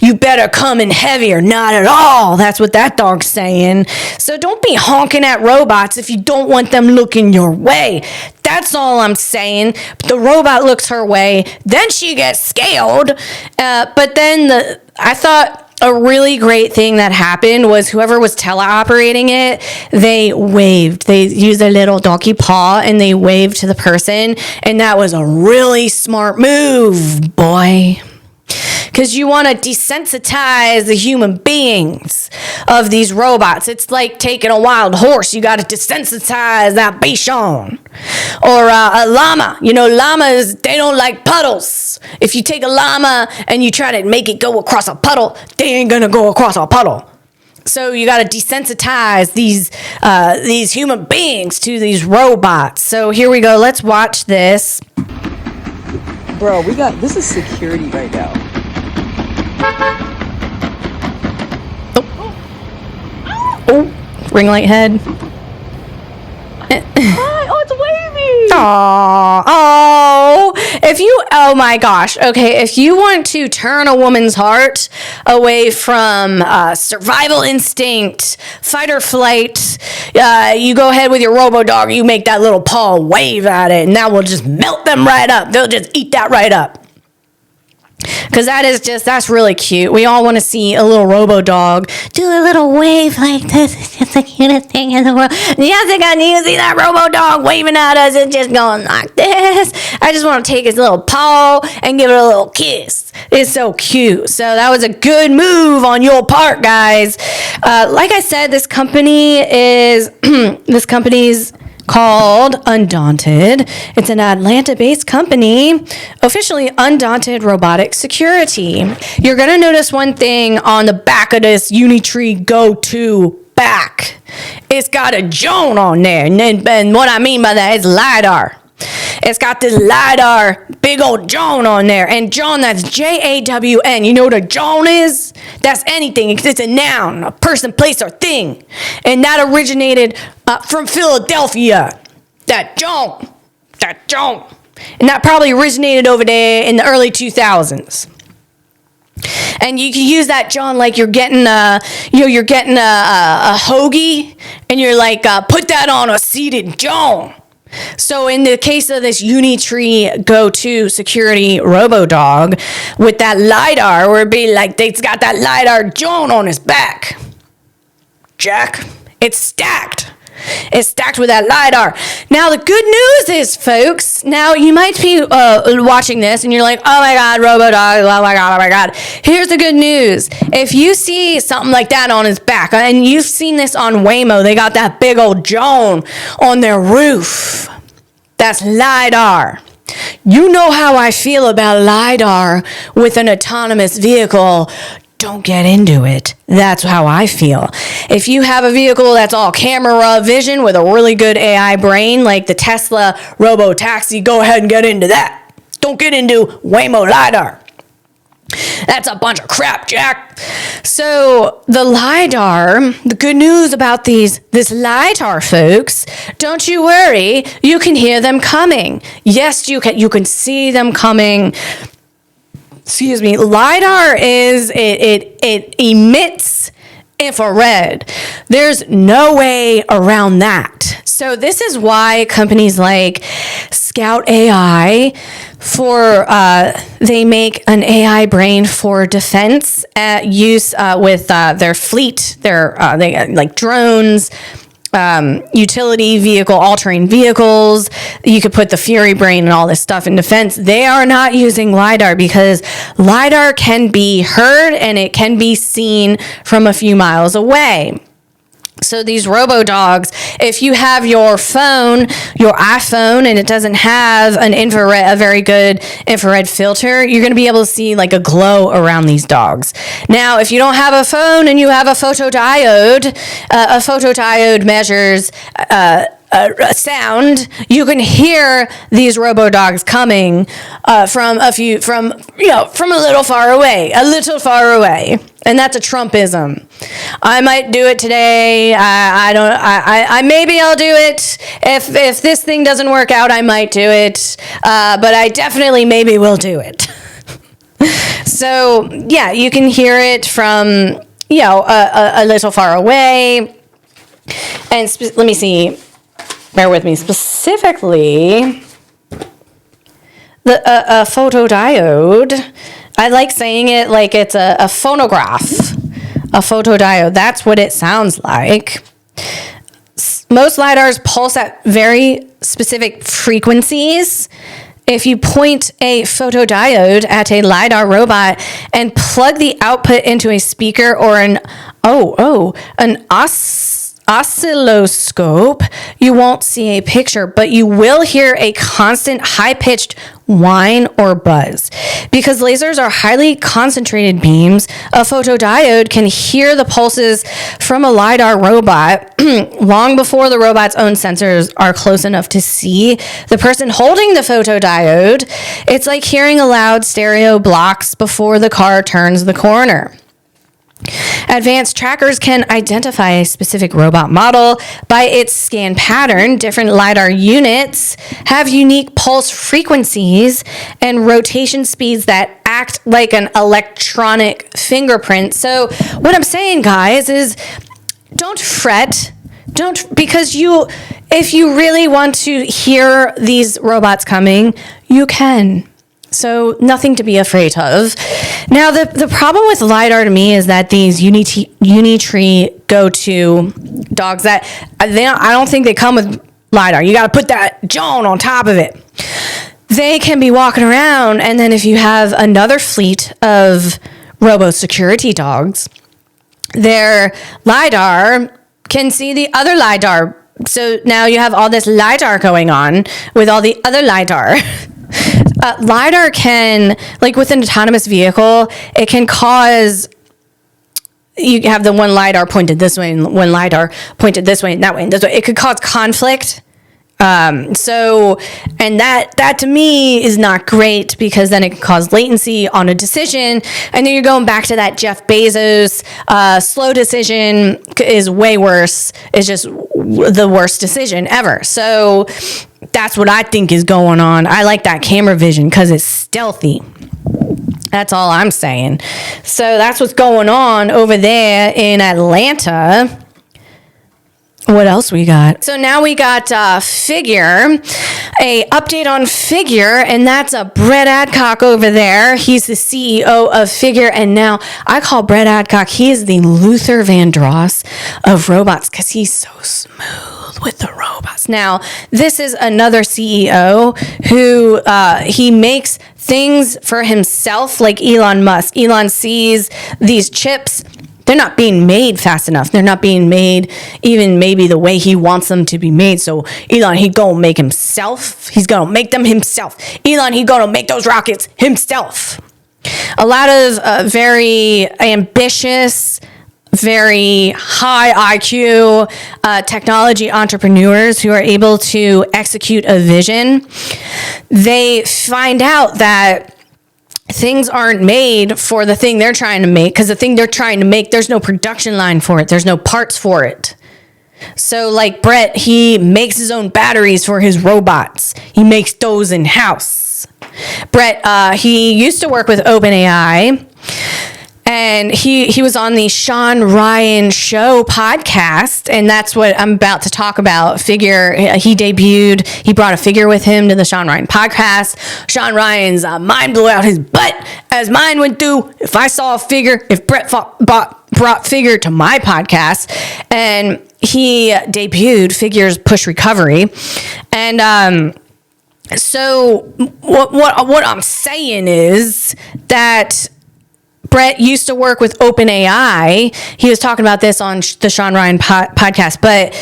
You better come in heavy or not at all. That's what that dog's saying. So don't be honking at robots if you don't want them looking your way. That's all I'm saying. The robot looks her way, then she gets scared. But then I thought a really great thing that happened was whoever was teleoperating it, they waved. They used a little donkey paw and they waved to the person. And that was a really smart move, boy. Because you want to desensitize the human beings of these robots. It's like taking a wild horse. You got to desensitize that Bichon. Or a llama. Llamas, they don't like puddles. If you take a llama and you try to make it go across a puddle, they ain't going to go across a puddle. So you got to desensitize these human beings to these robots. So here we go. Let's watch this. Bro, this is security right now. Oh, ring light head. Oh, it's wavy. Oh my gosh. Okay, if you want to turn a woman's heart away from survival instinct, fight or flight, you go ahead with your robodog, you make that little paw wave at it, and that will just melt them right up. They'll just eat that right up. Because that's really cute. We all want to see a little robo-dog do a little wave like this. It's just the cutest thing in the world. Yes, I got to see that robo-dog waving at us and just going like this. I just want to take his little paw and give it a little kiss. It's so cute. So that was a good move on your part, guys. Like I said, this company's called Undaunted. It's an Atlanta-based company, officially Undaunted Robotic Security. You're going to notice one thing on the back of this Unitree Go 2 back. It's got a Joan on there, and what I mean by that is LiDAR. It's got this LiDAR, big old Joan on there. And Joan, that's J-A-W-N. You know what a Joan is? That's anything. It's a noun, a person, place, or thing. And that originated from Philadelphia. That Joan. And that probably originated over there in the early 2000s. And you can use that, John, like you're getting a hoagie, and you're like, put that on a seated Joan. So in the case of this Unitree Go 2 security robodog, with that LiDAR, where it'd be like, it's got that LiDAR Joan on his back. Jack, it's stacked. It's stacked with that LiDAR. Now, the good news is, folks, now you might be watching this and you're like, oh my God, robodog, oh my God. Here's the good news. If you see something like that on his back, and you've seen this on Waymo, they got that big old Joan on their roof. That's LiDAR. You know how I feel about LiDAR with an autonomous vehicle. Don't get into it. That's how I feel. If you have a vehicle that's all camera vision with a really good AI brain, like the Tesla robotaxi, go ahead and get into that. Don't get into Waymo LiDAR. That's a bunch of crap, Jack. So the LiDAR, the good news about this LiDAR, folks, don't you worry. You can hear them coming. Yes, you can see them coming. Excuse me. LiDAR it emits infrared. There's no way around that. So this is why companies like Scout AI they make an AI brain for defense use with their fleet. They like drones, utility vehicle, all-terrain vehicles. You could put the Fury brain and all this stuff in defense. They are not using LiDAR because LiDAR can be heard and it can be seen from a few miles away. So these robodogs, if you have your phone, your iPhone, and it doesn't have a very good infrared filter, you're going to be able to see like a glow around these dogs. Now, if you don't have a phone and you have a photodiode measures sound, you can hear these robodogs coming from a little far away. And that's a Trumpism. I might do it today. Maybe I'll do it. If this thing doesn't work out, I might do it. But I definitely maybe will do it. So yeah, you can hear it from, a little far away. And let me see. Bear with me. Specifically, a photodiode. I like saying it like it's a phonograph, a photodiode. That's what it sounds like. Most LiDARs pulse at very specific frequencies. If you point a photodiode at a LiDAR robot and plug the output into a speaker or an oscilloscope, you won't see a picture, but you will hear a constant high-pitched whine or buzz. Because lasers are highly concentrated beams, a photodiode can hear the pulses from a LiDAR robot long before the robot's own sensors are close enough to see the person holding the photodiode. It's like hearing a loud stereo blocks before the car turns the corner. Advanced trackers can identify a specific robot model by its scan pattern. Different LiDAR units have unique pulse frequencies and rotation speeds that act like an electronic fingerprint. So what I'm saying, guys, is don't fret. Because if you really want to hear these robots coming, you can. So nothing to be afraid of. Now, the problem with LiDAR to me is that these Unitree Go 2 dogs, I don't think they come with LiDAR. You got to put that Joan on top of it. They can be walking around, and then if you have another fleet of robo-security dogs, their LiDAR can see the other LiDAR So now you have all this LiDAR going on with all the other LiDAR. LiDAR can, like with an autonomous vehicle, it can cause, you have the one LiDAR pointed this way and one LiDAR pointed this way and that way and this way. It could cause conflict. And that to me is not great, because then it can cause latency on a decision. And then you're going back to that Jeff Bezos, slow decision is way worse. It's just the worst decision ever. So that's what I think is going on. I like that camera vision because it's stealthy. That's all I'm saying. So that's what's going on over there in Atlanta. What else we got? So now we got Figure, a update on Figure, and that's Brett Adcock over there. He's the CEO of Figure, and now I call Brett Adcock, he is the Luther Vandross of robots, because he's so smooth with the robots. Now, this is another CEO who he makes things for himself, like Elon Musk. Elon sees these chips. They're not being made fast enough. They're not being made even maybe the way he wants them to be made. So Elon, he gonna make himself. He's gonna make them himself. Elon, he gonna make those rockets himself. A lot of very ambitious, very high IQ technology entrepreneurs who are able to execute a vision. They find out that things aren't made for the thing they're trying to make, because the thing they're trying to make, there's no production line for it. There's no parts for it. So like Brett, he makes his own batteries for his robots. He makes those in-house. Brett, he used to work with OpenAI, and he was on the Sean Ryan Show podcast, and that's what I'm about to talk about. Figure, he brought a figure with him to the Sean Ryan podcast. Sean Ryan's mind blew out his butt, as mine would do if I saw a figure, if Brett brought Figure to my podcast. And he debuted Figure's push recovery. And so what I'm saying is that Brett used to work with OpenAI. He was talking about this on the Sean Ryan podcast, but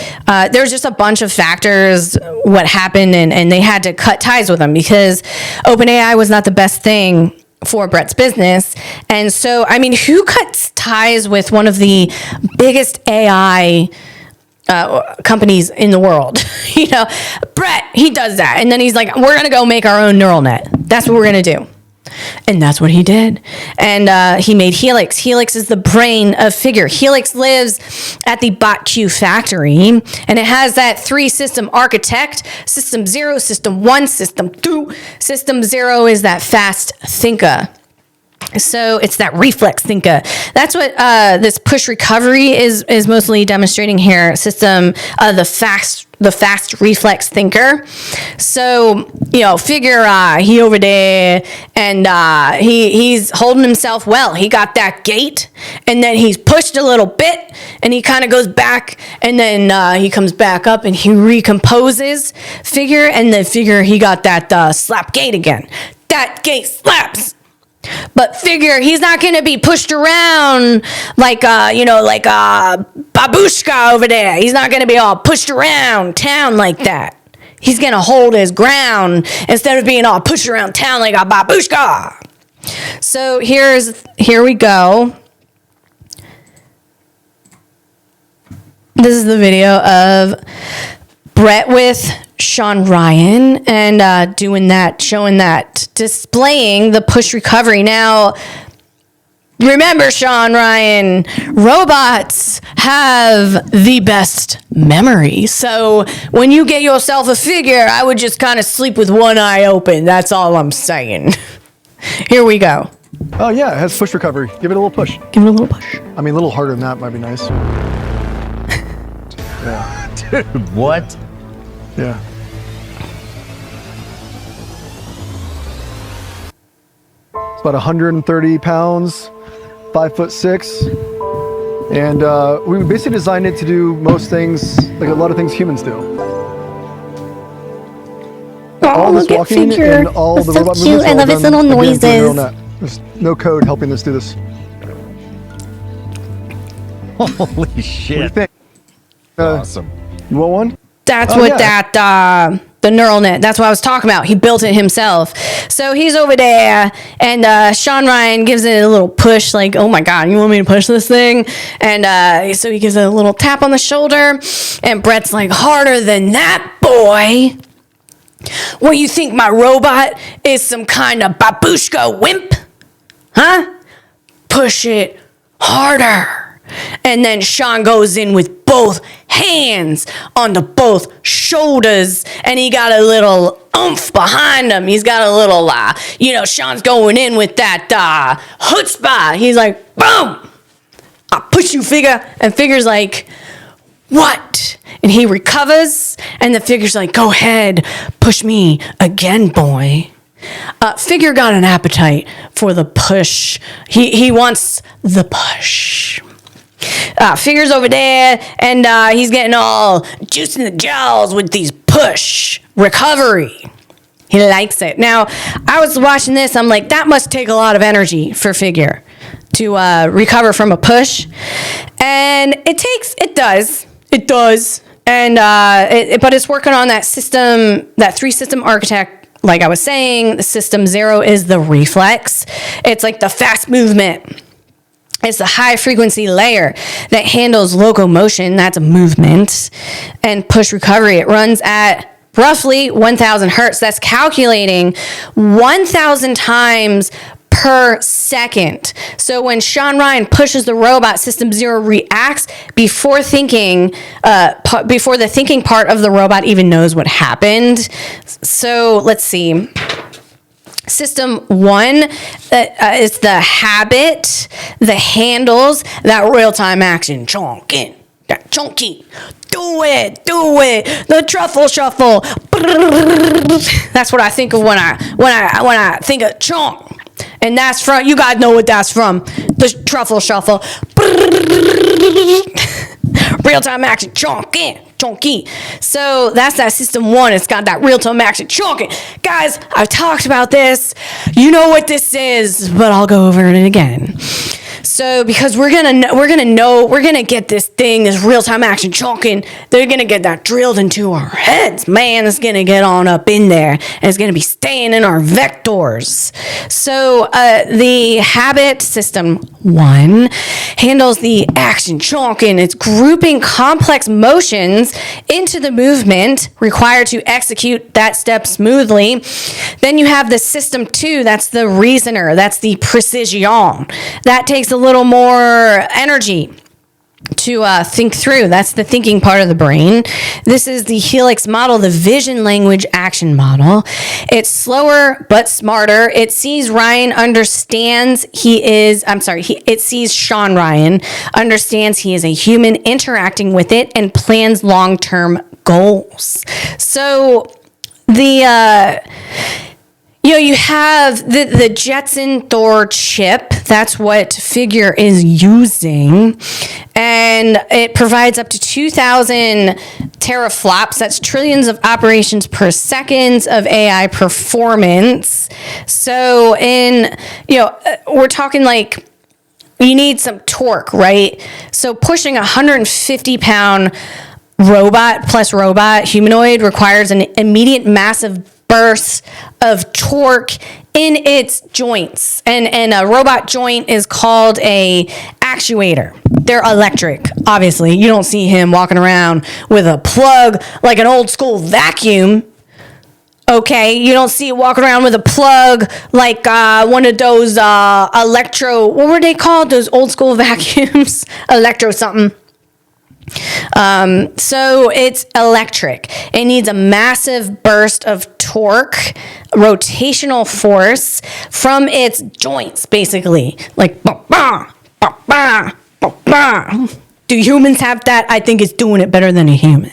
there's just a bunch of factors what happened, and they had to cut ties with him because OpenAI was not the best thing for Brett's business. And so, I mean, who cuts ties with one of the biggest AI companies in the world? You know, Brett, he does that. And then he's like, we're going to go make our own neural net. That's what we're going to do. And that's what he did. And he made Helix. Helix is the brain of Figure. Helix lives at the BotQ factory, and it has that 3-system architect: System 0, System 1, System 2. System 0 is that fast thinker. So it's that reflex thinker. That's what this push recovery is mostly demonstrating here. System, the fast reflex thinker. So, you know, Figure, he over there, and he's holding himself well. He got that gate, and then he's pushed a little bit, and he kind of goes back, and then he comes back up, and he recomposes Figure, and then Figure, he got that slap gate again. That gate slaps. But Figure, he's not going to be pushed around like Babushka over there. He's not going to be all pushed around town like that. He's going to hold his ground instead of being all pushed around town like a Babushka. So here we go. This is the video of Brett with Sean Ryan and doing that, showing that, displaying the push recovery. Now, remember, Sean Ryan, robots have the best memory. So when you get yourself a Figure, I would just kind of sleep with one eye open. That's all I'm saying. Here we go. Oh yeah, it has push recovery. Give it a little push. Give it a little push. I mean, a little harder than that might be nice. Yeah. Dude, what? Yeah. It's about 130 pounds, 5'6", and we basically designed it to do most things, like a lot of things humans do. All this walking and all the robot movements. Cute. I love its little noises. There's no code helping us do this. Holy What do you shit. think? Awesome. You want one? That's Oh, what yeah. that the neural net. That's what I was talking about. He built it himself. So he's over there, and Sean Ryan gives it a little push, like, "Oh my God, you want me to push this thing?" And so he gives it a little tap on the shoulder, and Brett's like, "Harder than that, boy. What, you think my robot is some kind of babushka wimp? Huh? Push it harder." And then Sean goes in with both hands onto both shoulders, and he got a little oomph behind him. He's got a little, Sean's going in with that chutzpah. He's like, boom, I push you, Figure. And Figure's like, what? And he recovers, and the Figure's like, go ahead, push me again, boy. Figure got an appetite for the push. He wants the push. Figure's over there, and he's getting all juice in the jaws with these push recovery. He likes it. Now, I was watching this. I'm like, that must take a lot of energy for Figure to recover from a push. And it does. And but it's working on that system, that 3-system architect. Like I was saying, the system 0 is the reflex. It's like the fast movement. It's the high frequency layer that handles locomotion, that's a movement, and push recovery. It runs at roughly 1,000 hertz. That's calculating 1,000 times per second. So when Sean Ryan pushes the robot, System 0 reacts before thinking, before the thinking part of the robot even knows what happened. So let's see. System 1 is the habit, the handles, that real-time action, chonking, that chonky, do it, the truffle shuffle. That's what I think of when I think of chonk, and that's from, you guys know what that's from, the truffle shuffle. Real-time action, chonky. So that's that System 1. It's got that real-time action chonking. Guys, I've talked about this. You know what this is, but I'll go over it again. So because we're gonna get this thing, this real-time action chonking, they're gonna get that drilled into our heads. Man, it's gonna get on up in there, and it's gonna be staying in our vectors. So the habit System 1 handles the action chonking. It's grouping complex motions into the movement required to execute that step smoothly. Then you have the System 2, that's the reasoner, that's the precision. That takes a little more energy to think through. That's the thinking part of the brain. This is the Helix model, the vision language action model. It's slower but smarter. It sees it sees Sean Ryan, understands he is a human interacting with it, and plans long-term goals. So you have the Jetson Thor chip. That's what Figure is using. And it provides up to 2,000 teraflops. That's trillions of operations per second of AI performance. So we're talking like you need some torque, right? So pushing a 150-pound robot humanoid requires an immediate massive burst of torque in its joints, and a robot joint is called a actuator. They're electric, obviously. You don't see him walking around with a plug like an old school vacuum. Okay, you don't see it walking around with a plug like one of those electro, what were they called, those old school vacuums? Electro something. So it's electric. It needs a massive burst of torque, rotational force from its joints, basically. Like, bah, bah, bah, bah, bah, bah. Do humans have that? I think it's doing it better than a human.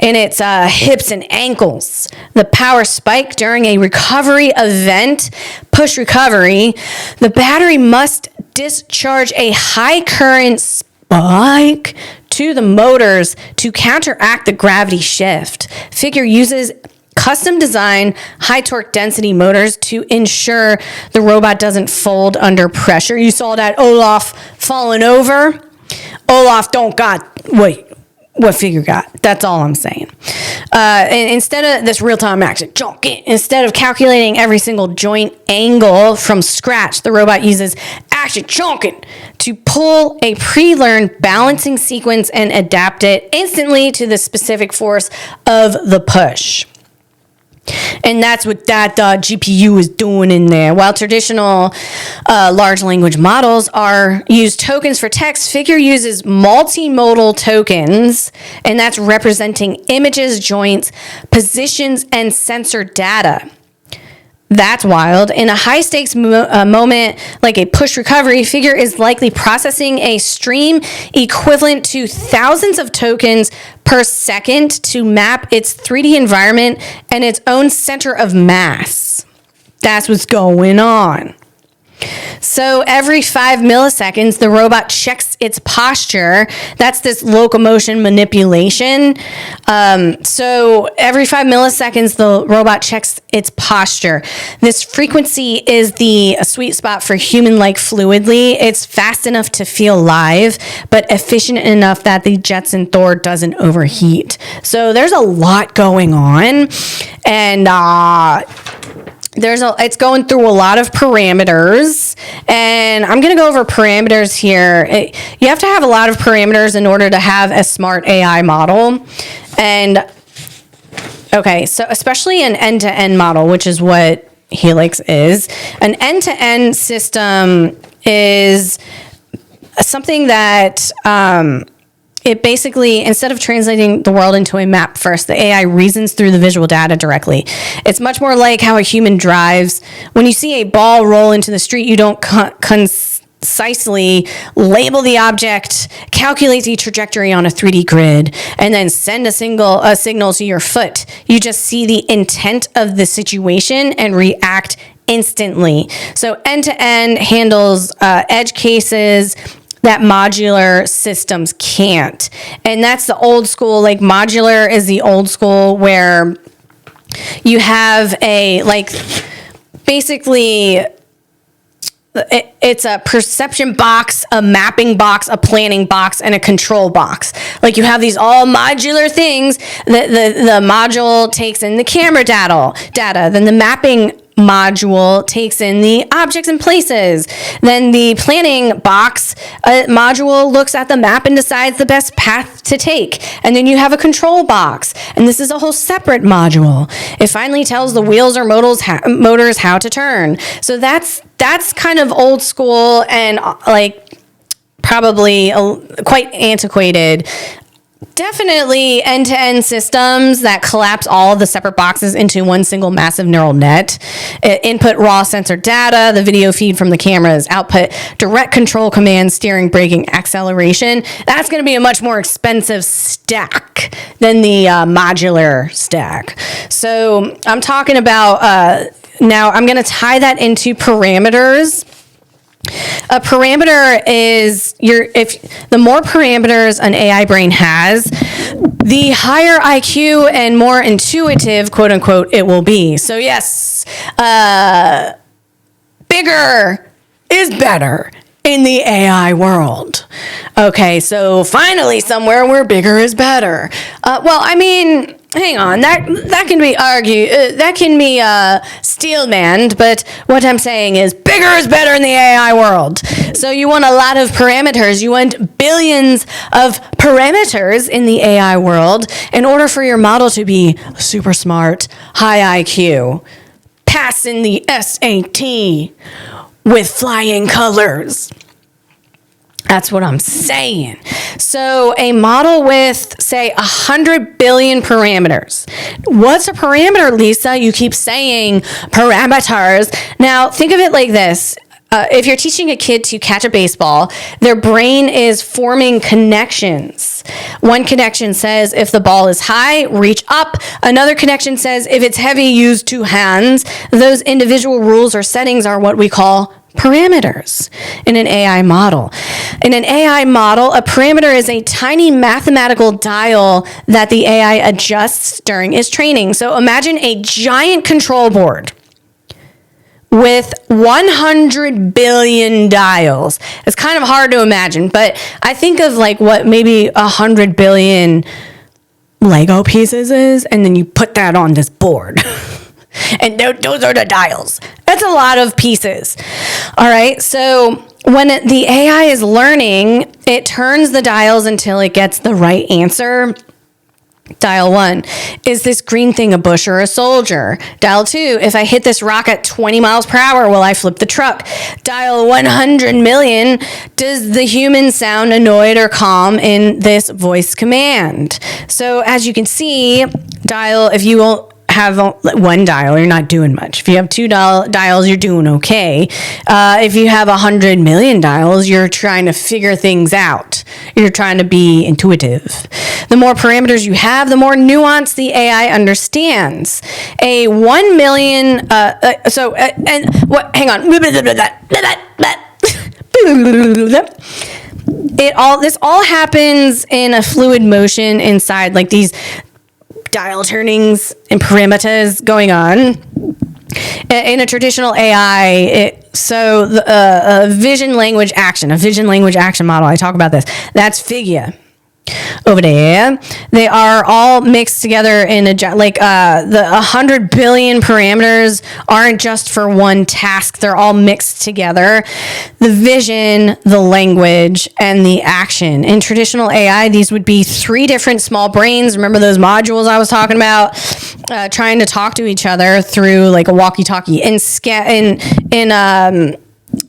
In its hips and ankles. The power spike during a recovery event, push recovery, the battery must discharge a high current spike to the motors to counteract the gravity shift. Figure uses custom design high torque density motors to ensure the robot doesn't fold under pressure. You saw that Olaf falling over. Olaf don't got, wait, what figure got. That's all I'm saying. And instead of this real-time action, instead of calculating every single joint angle from scratch, the robot uses action chunking to pull a pre-learned balancing sequence and adapt it instantly to the specific force of the push. And that's what that GPU is doing in there. While traditional large language models use tokens for text, Figure uses multimodal tokens, and that's representing images, joints, positions, and sensor data. That's wild. In a high-stakes moment like a push recovery, Figure is likely processing a stream equivalent to thousands of tokens per second to map its 3D environment and its own center of mass. That's what's going on. So every 5 milliseconds, the robot checks its posture. That's this locomotion manipulation. So every 5 milliseconds, the robot checks its posture. This frequency is the sweet spot for human-like fluidly. It's fast enough to feel live, but efficient enough that the Jetson Thor doesn't overheat. So there's a lot going on, and it's going through a lot of parameters, and I'm going to go over parameters here. You have to have a lot of parameters in order to have a smart AI model. And okay, so especially an end-to-end model, which is what Helix is. An end-to-end system is something that it basically, instead of translating the world into a map first, the AI reasons through the visual data directly. It's much more like how a human drives. When you see a ball roll into the street, you don't concisely label the object, calculate the trajectory on a 3D grid, and then send a signal to your foot. You just see the intent of the situation and react instantly. So end-to-end handles edge cases that modular systems can't. And that's the old school, like modular is the old school where you have basically it's a perception box, a mapping box, a planning box, and a control box. Like you have these all modular things that the module takes in the camera data, then the mapping module takes in the objects and places. Then the planning box module looks at the map and decides the best path to take. And then you have a control box, and this is a whole separate module. It finally tells the wheels or motors how to turn. So that's kind of old school and like probably quite antiquated. Definitely end-to-end systems that collapse all of the separate boxes into one single massive neural net. Input raw sensor data, the video feed from the cameras, output direct control commands, steering, braking, acceleration. That's going to be a much more expensive stack than the modular stack. So I'm talking about, now I'm going to tie that into parameters. A parameter is the more parameters an AI brain has, the higher IQ and more intuitive, quote unquote, it will be. So yes, bigger is better in the AI world. Okay, so finally somewhere where bigger is better. Well, I mean, hang on, that can be argued, that can be steel-manned, but what I'm saying is bigger is better in the AI world. So you want a lot of parameters, you want billions of parameters in the AI world in order for your model to be super smart, high IQ, passing the SAT with flying colors. That's what I'm saying. So a model with, say, 100 billion parameters. What's a parameter, Lisa? You keep saying parameters. Now, think of it like this. If you're teaching a kid to catch a baseball, their brain is forming connections. One connection says if the ball is high, reach up. Another connection says if it's heavy, use two hands. Those individual rules or settings are what we call parameters in an AI model. In an AI model, a parameter is a tiny mathematical dial that the AI adjusts during its training. So imagine a giant control board with 100 billion dials. It's kind of hard to imagine, but I think of like what maybe 100 billion Lego pieces is, and then you put that on this board. And those are the dials. That's a lot of pieces. All right, so when the AI is learning, it turns the dials until it gets the right answer. Dial 1, is this green thing a bush or a soldier? Dial 2, if I hit this rock at 20 miles per hour, will I flip the truck? Dial 100 million, does the human sound annoyed or calm in this voice command? So as you can see, dial, if you have one dial, you're not doing much. If you have two dials, you're doing okay. If you have 100 million dials, you're trying to figure things out. You're trying to be intuitive. The more parameters you have, the more nuance the AI understands. A 1 million, hang on. This all happens in a fluid motion inside, like these dial turnings and parameters going on. In a traditional AI, a vision language action model, I talk about this, that's Figure. Over there, they are all mixed together in the 100 billion parameters aren't just for one task. They're all mixed together. The vision, the language, and the action. In traditional AI, these would be 3 different small brains. Remember those modules I was talking about? Trying to talk to each other through like a walkie-talkie. In a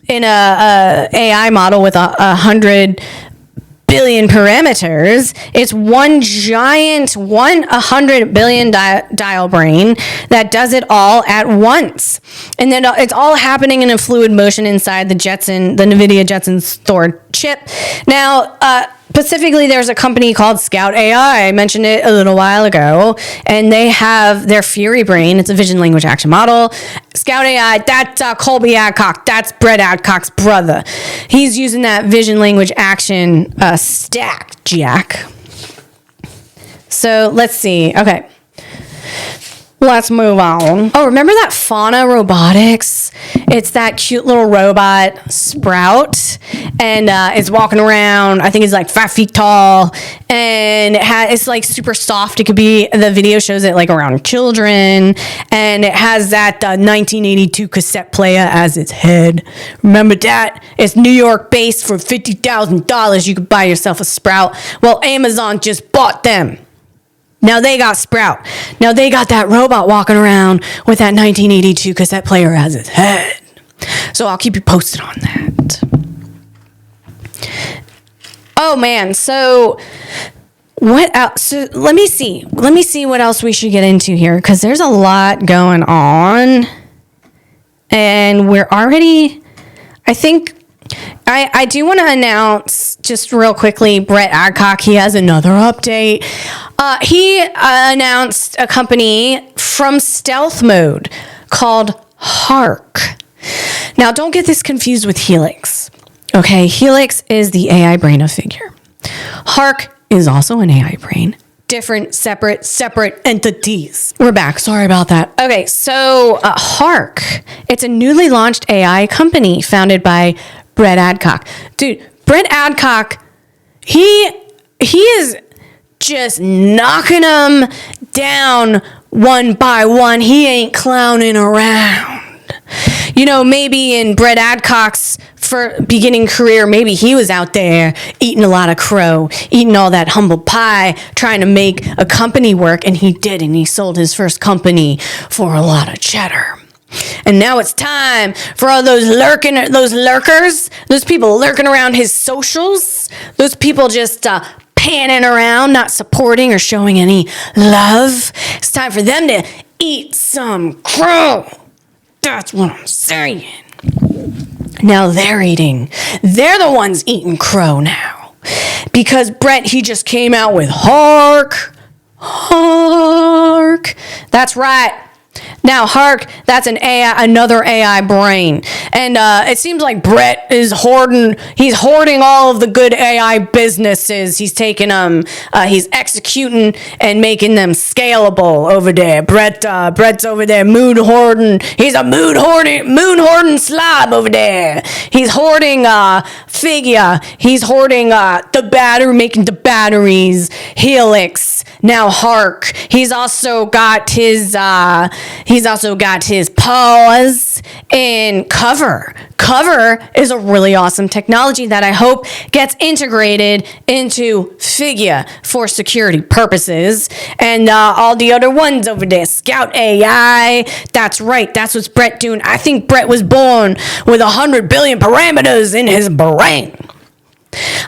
AI model with 100 billion parameters, it's one giant 100 billion dial brain that does it all at once, and then it's all happening in a fluid motion inside the Nvidia Jetson stored chip. Now specifically, there's a company called Scout AI. I mentioned it a little while ago, and they have their Fury brain. It's a vision language action model. Scout AI, that's Colby Adcock. That's Brett Adcock's brother. He's using that vision language action stack, Jack. So let's see. Okay. Let's move on. Oh, remember that Fauna Robotics? It's that cute little robot, Sprout, and it's walking around. I think it's like 5 feet tall, and it's like super soft. It could be, the video shows it like around children, and it has that 1982 cassette player as its head. Remember that? It's New York based. For $50,000, you could buy yourself a Sprout. Well, Amazon just bought them. Now they got Sprout. Now they got that robot walking around with that 1982 cassette player as its head. So I'll keep you posted on that. Oh man, so what else? So let me see what else we should get into here, because there's a lot going on. And we're already, I think, I do want to announce just real quickly, Brett Adcock, he has another update. He announced a company from stealth mode called Hark. Now, don't get this confused with Helix. Okay, Helix is the AI brain of Figure. Hark is also an AI brain. Different, separate entities. We're back. Sorry about that. Okay, so Hark, it's a newly launched AI company founded by Brett Adcock. Dude, Brett Adcock, he is just knocking them down one by one. He ain't clowning around. You know, maybe in Brett Adcock's beginning career, maybe he was out there eating a lot of crow, eating all that humble pie, trying to make a company work, and he did, and he sold his first company for a lot of cheddar. And now it's time for all those lurkers, those people lurking around his socials, those people just panning around, not supporting or showing any love. It's time for them to eat some crow. That's what I'm saying. Now they're the ones eating crow now. Because Brett, he just came out with Hark. That's right. Now, Hark, that's another AI brain. And it seems like Brett is hoarding all of the good AI businesses. He's taking them, he's executing and making them scalable over there. Brett's over there moon hoarding. He's a moon hoarding slob over there. He's hoarding Figure. He's hoarding making the batteries, Helix, now Hark. He's also got his paws in Cover. Cover is a really awesome technology that I hope gets integrated into Figure for security purposes. And all the other ones over there, Scout AI. That's right. That's what's Brett doing. I think Brett was born with 100 billion parameters in his brain.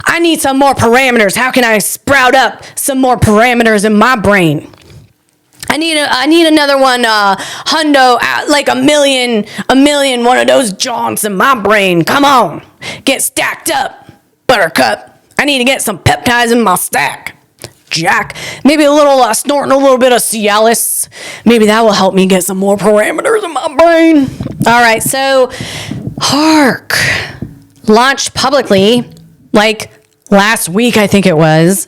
I need some more parameters. How can I sprout up some more parameters in my brain? I need another one, hundo, like a million, one of those jaunts in my brain. Come on, get stacked up, Buttercup. I need to get some peptides in my stack. Jack, maybe a little snorting a little bit of Cialis. Maybe that will help me get some more parameters in my brain. All right, so Hark launched publicly like last week, I think it was.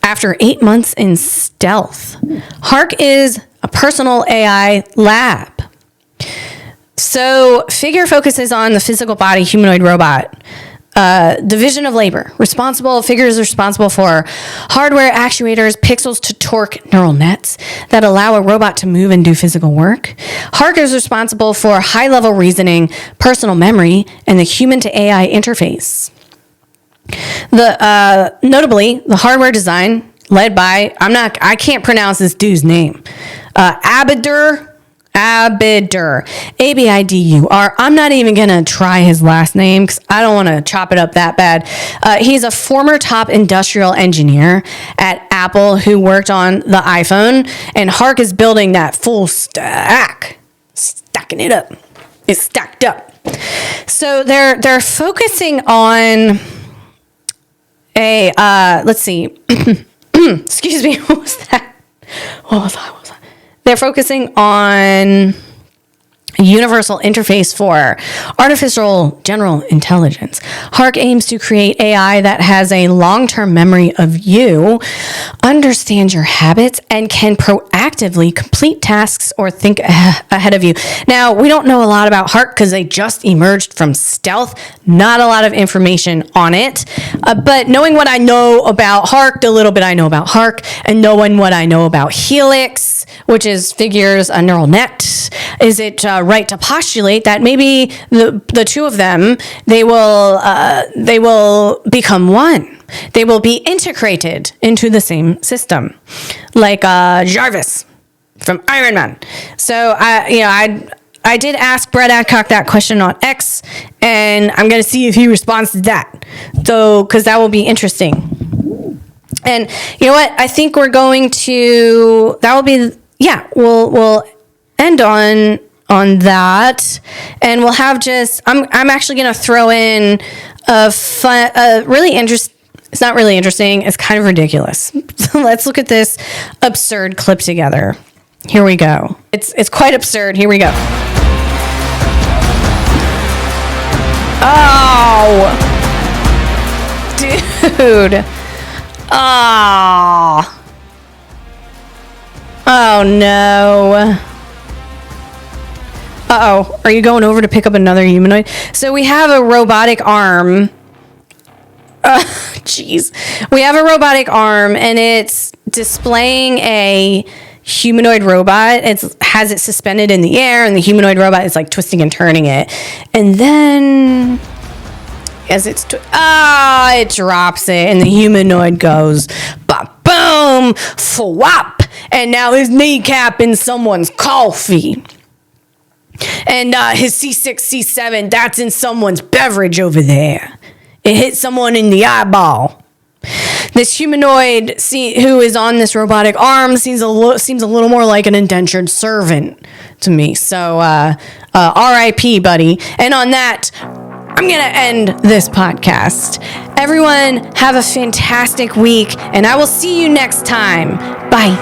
After 8 months in stealth, Hark is a personal AI lab. So Figure focuses on the physical body humanoid robot. Division of labor. Figure is responsible for hardware, actuators, pixels to torque neural nets that allow a robot to move and do physical work. Hark is responsible for high-level reasoning, personal memory, and the human-to-AI interface. Notably, the hardware design led by, I can't pronounce this dude's name. Abidur, Abidur. I'm not even going to try his last name because I don't want to chop it up that bad. He's a former top industrial engineer at Apple who worked on the iPhone, and Hark is building that full stack. Stacking it up. It's stacked up. So they're focusing on let's see. Excuse me. What was that? They're focusing on a universal interface for artificial general intelligence. Hark aims to create AI that has a long-term memory of you, understands your habits, and can proactively complete tasks or think ahead of you. Now, we don't know a lot about Hark because they just emerged from stealth. Not a lot of information on it. But knowing what I know about Hark, the little bit I know about Hark, and knowing what I know about Helix, which is Figure's a neural net, is it right to postulate that maybe the two of them, they will become one. They will be integrated into the same system, like Jarvis from Iron Man. So I did ask Brett Adcock that question on X, and I'm going to see if he responds to that. So, because that will be interesting. And you know what? I think we're going to. That will be. Yeah, we'll end on that, and we'll have just. I'm actually going to throw in a really interesting. It's not really interesting. It's kind of ridiculous. So let's look at this absurd clip together. Here we go. It's quite absurd. Here we go. Oh, dude. Oh. Oh no. Uh-oh. Are you going over to pick up another humanoid? So we have a robotic arm. Jeez. We have a robotic arm, and it's displaying a humanoid robot. It has it suspended in the air, and the humanoid robot is like twisting and turning it. And then as it drops it, and the humanoid goes ba-boom, flop, and now his kneecap in someone's coffee. And his C6, C7, that's in someone's beverage over there. It hit someone in the eyeball. This humanoid who is on this robotic arm seems a little more like an indentured servant to me. So R.I.P., buddy. And on that, I'm going to end this podcast. Everyone, have a fantastic week, and I will see you next time. Bye.